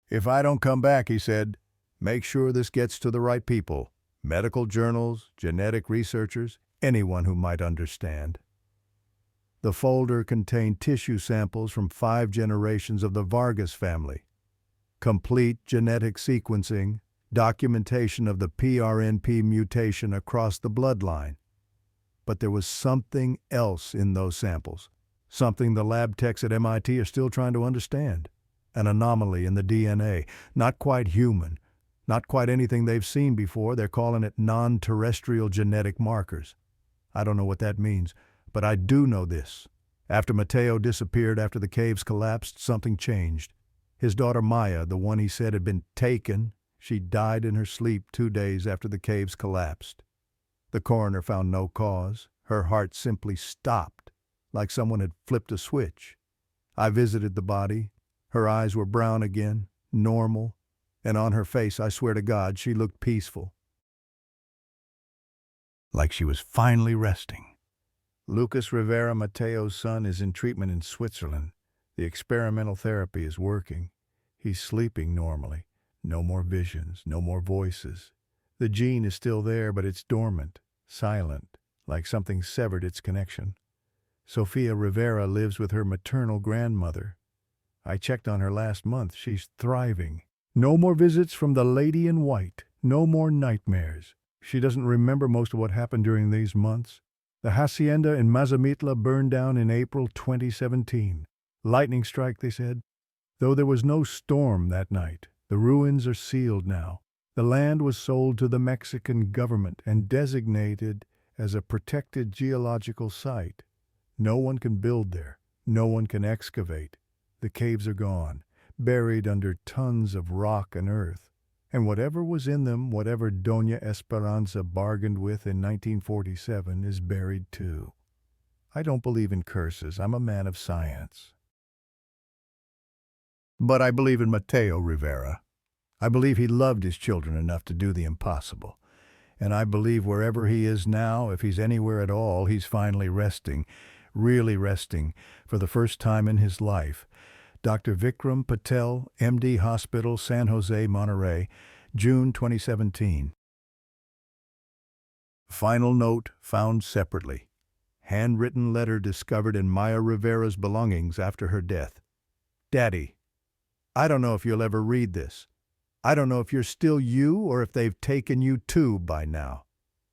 "If I don't come back," he said, "make sure this gets to the right people. Medical journals, genetic researchers, anyone who might understand." The folder contained tissue samples from 5 generations of the Vargas family, complete genetic sequencing, documentation of the PRNP mutation across the bloodline. But there was something else in those samples, something the lab techs at MIT are still trying to understand. An anomaly in the DNA, not quite human, not quite anything they've seen before. They're calling it non-terrestrial genetic markers. I don't know what that means, but I do know this. After Mateo disappeared, after the caves collapsed, something changed. His daughter Maya, the one he said had been taken, she died in her sleep 2 days after the caves collapsed. The coroner found no cause. Her heart simply stopped, like someone had flipped a switch. I visited the body. Her eyes were brown again, normal, and on her face, I swear to God, she looked peaceful. Like she was finally resting. Lucas Rivera, Mateo's son, is in treatment in Switzerland. The experimental therapy is working. He's sleeping normally. No more visions, no more voices. The gene is still there, but it's dormant, silent, like something severed its connection. Sofia Rivera lives with her maternal grandmother. I checked on her last month. She's thriving. No more visits from the lady in white. No more nightmares. She doesn't remember most of what happened during these months. The hacienda in Mazamitla burned down in April 2017. Lightning strike, they said. Though there was no storm that night, the ruins are sealed now. The land was sold to the Mexican government and designated as a protected geological site. No one can build there. No one can excavate. The caves are gone, buried under tons of rock and earth. And whatever was in them, whatever Doña Esperanza bargained with in 1947, is buried too. I don't believe in curses. I'm a man of science. But I believe in Mateo Rivera. I believe he loved his children enough to do the impossible. And I believe wherever he is now, if he's anywhere at all, he's finally resting, really resting, for the first time in his life. Dr. Vikram Patel, MD Hospital, San Jose, Monterey, June 2017. Final note found separately. Handwritten letter discovered in Maya Rivera's belongings after her death. Daddy, I don't know if you'll ever read this. I don't know if you're still you or if they've taken you too by now.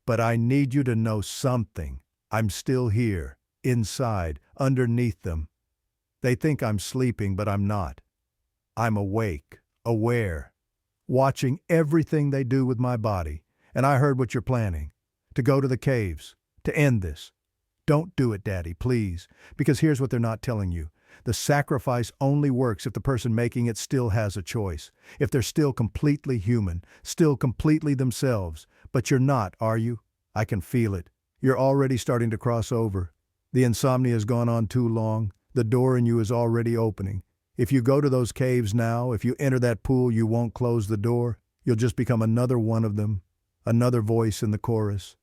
But I need you to know something. I'm still here, inside, underneath them. They think I'm sleeping, but I'm not. I'm awake, aware, watching everything they do with my body. And I heard what you're planning. To go to the caves, to end this. Don't do it, Daddy, please. Because here's what they're not telling you. The sacrifice only works if the person making it still has a choice. If they're still completely human, still completely themselves. But you're not, are you? I can feel it. You're already starting to cross over. The insomnia has gone on too long. The door in you is already opening. If you go to those caves now, if you enter that pool, you won't close the door. You'll just become another one of them, another voice in the chorus.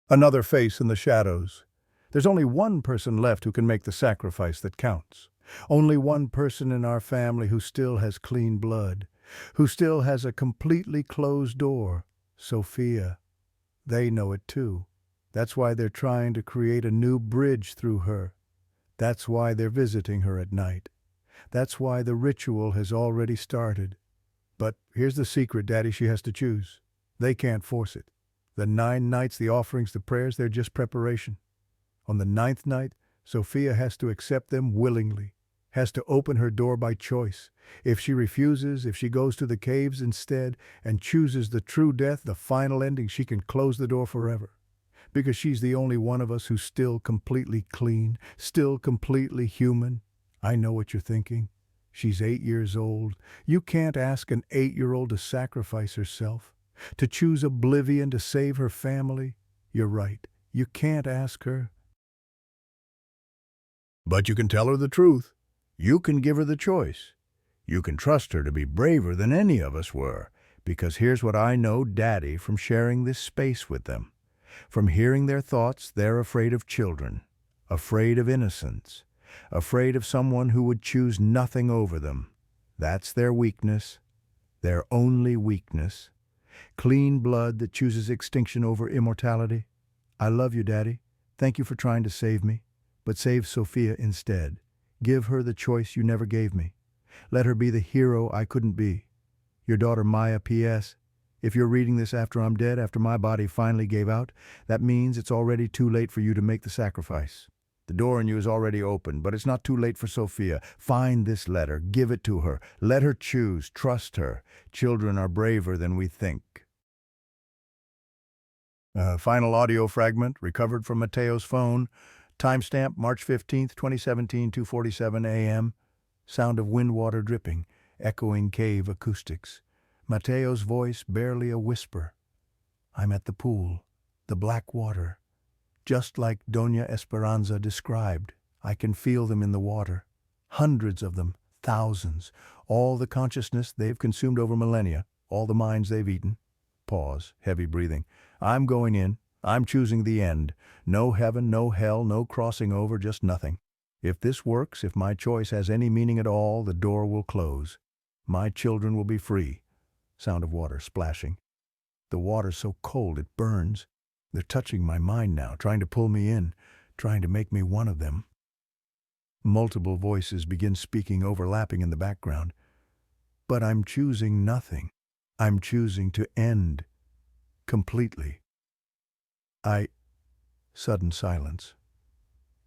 Another face in the shadows. There's only one person left who can make the sacrifice that counts. Only one person in our family who still has clean blood, who still has a completely closed door. Sophia. They know it too. That's why they're trying to create a new bridge through her. That's why they're visiting her at night. That's why the ritual has already started. But here's the secret, Daddy, she has to choose. They can't force it. The 9 nights, the offerings, the prayers, they're just preparation. On the 9th night, Sophia has to accept them willingly, has to open her door by choice. If she refuses, if she goes to the caves instead and chooses the true death, the final ending, she can close the door forever. Because she's the only one of us who's still completely clean, still completely human. I know what you're thinking. She's 8 years old. You can't ask an 8-year-old to sacrifice herself, to choose oblivion to save her family. You're right. You can't ask her. But you can tell her the truth. You can give her the choice. You can trust her to be braver than any of us were, because here's what I know, Daddy, from sharing this space with them. From hearing their thoughts, they're afraid of children, afraid of innocence, afraid of someone who would choose nothing over them. That's their weakness, their only weakness. Clean blood that chooses extinction over immortality. I love you, Daddy. Thank you for trying to save me. But save Sophia instead. Give her the choice you never gave me. Let her be the hero I couldn't be. Your daughter Maya, P.S. If you're reading this after I'm dead, after my body finally gave out, that means it's already too late for you to make the sacrifice. The door in you is already open, but it's not too late for Sophia. Find this letter, give it to her, let her choose, trust her. Children are braver than we think. Final audio fragment recovered from Mateo's phone. Timestamp March 15th, 2017, 2:47 a.m. Sound of wind water dripping, echoing cave acoustics. Mateo's voice barely a whisper. I'm at the pool, the black water. Just like Doña Esperanza described, I can feel them in the water. Hundreds of them, thousands. All the consciousness they've consumed over millennia, all the minds they've eaten. Pause, heavy breathing. I'm going in. I'm choosing the end. No heaven, no hell, no crossing over, just nothing. If this works, if my choice has any meaning at all, the door will close. My children will be free. Sound of water splashing. The water's so cold it burns. They're touching my mind now, trying to pull me in, trying to make me one of them. Multiple voices begin speaking, overlapping in the background. But I'm choosing nothing. I'm choosing to end. Completely. Sudden silence.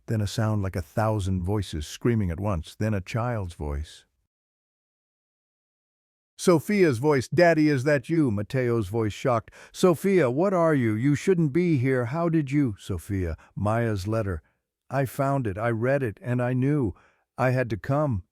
Then a sound like 1,000 voices screaming at once, then a child's voice. Sophia's voice. Daddy, is that you? Mateo's voice, shocked. Sophia, what are you? You shouldn't be here. How did you? Sophia. Maya's letter. I found it. I read it, and I knew. I had to come.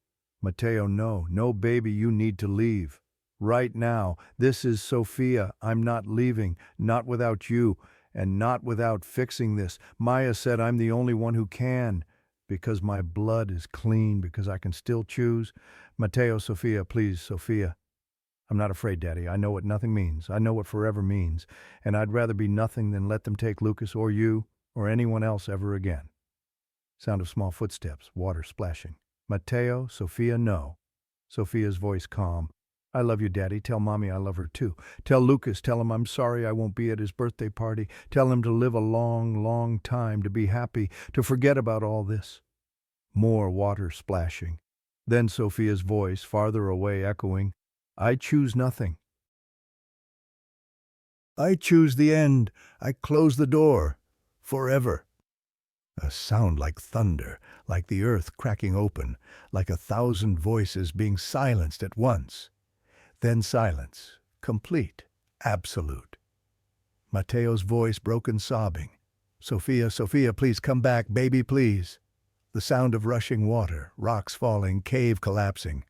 Mateo, no, baby, you need to leave. Right now. This is Sophia. I'm not leaving. Not without you. And not without fixing this. Maya said I'm the only one who can. Because my blood is clean. Because I can still choose. Mateo, Sophia, please, Sophia. I'm not afraid, Daddy. I know what nothing means. I know what forever means. And I'd rather be nothing than let them take Lucas or you or anyone else ever again. Sound of small footsteps, water splashing. Mateo, Sophia, no. Sophia's voice calm. I love you, Daddy. Tell Mommy I love her too. Tell Lucas, tell him I'm sorry I won't be at his birthday party. Tell him to live a long, long time, to be happy, to forget about all this. More water splashing. Then Sophia's voice, farther away, echoing. I choose nothing. I choose the end. I close the door. Forever. A sound like thunder, like the earth cracking open, like 1,000 voices being silenced at once. Then silence, complete, absolute. Mateo's voice broken, sobbing. Sophia, Sophia, please come back, baby, please. The sound of rushing water, rocks falling, cave collapsing.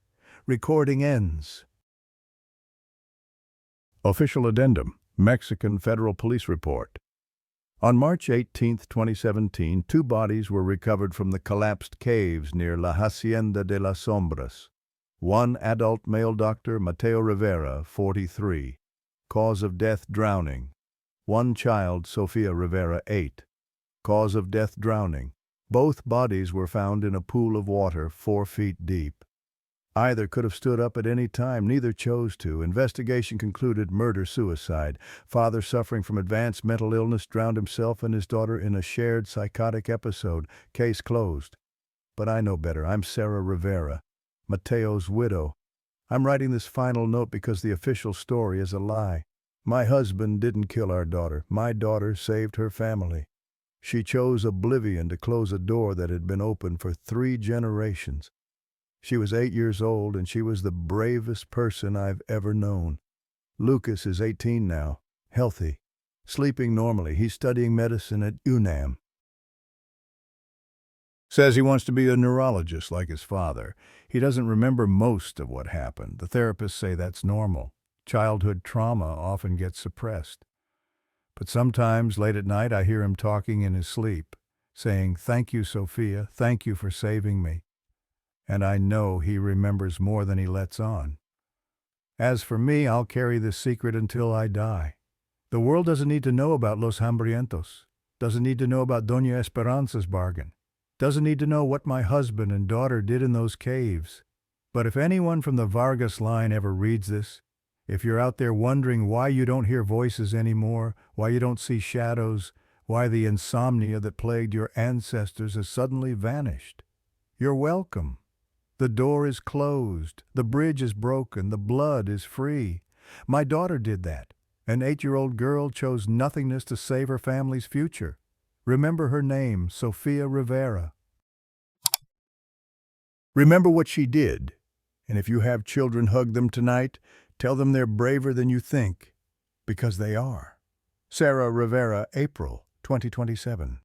Recording ends. Official addendum, Mexican Federal Police Report. On March 18, 2017, 2 bodies were recovered from the collapsed caves near La Hacienda de las Sombras. One adult male doctor, Mateo Rivera, 43. Cause of death, drowning. One child, Sofia Rivera, 8. Cause of death, drowning. Both bodies were found in a pool of water 4 feet deep. Either could have stood up at any time, neither chose to. Investigation concluded murder-suicide. Father suffering from advanced mental illness drowned himself and his daughter in a shared psychotic episode. Case closed. But I know better. I'm Sarah Rivera, Mateo's widow. I'm writing this final note because the official story is a lie. My husband didn't kill our daughter. My daughter saved her family. She chose oblivion to close a door that had been open for 3 generations. She was 8 years old, and she was the bravest person I've ever known. Lucas is 18 now, healthy, sleeping normally. He's studying medicine at UNAM. Says he wants to be a neurologist like his father. He doesn't remember most of what happened. The therapists say that's normal. Childhood trauma often gets suppressed. But sometimes, late at night, I hear him talking in his sleep, saying, "Thank you, Sophia. Thank you for saving me." And I know he remembers more than he lets on. As for me, I'll carry this secret until I die. The world doesn't need to know about Los Hambrientos, doesn't need to know about Doña Esperanza's bargain, doesn't need to know what my husband and daughter did in those caves. But if anyone from the Vargas line ever reads this, if you're out there wondering why you don't hear voices anymore, why you don't see shadows, why the insomnia that plagued your ancestors has suddenly vanished, you're welcome. The door is closed, the bridge is broken, the blood is free. My daughter did that. An 8-year-old girl chose nothingness to save her family's future. Remember her name, Sophia Rivera. Remember what she did. And if you have children, hug them tonight. Tell them they're braver than you think, because they are. Sarah Rivera, April 2027.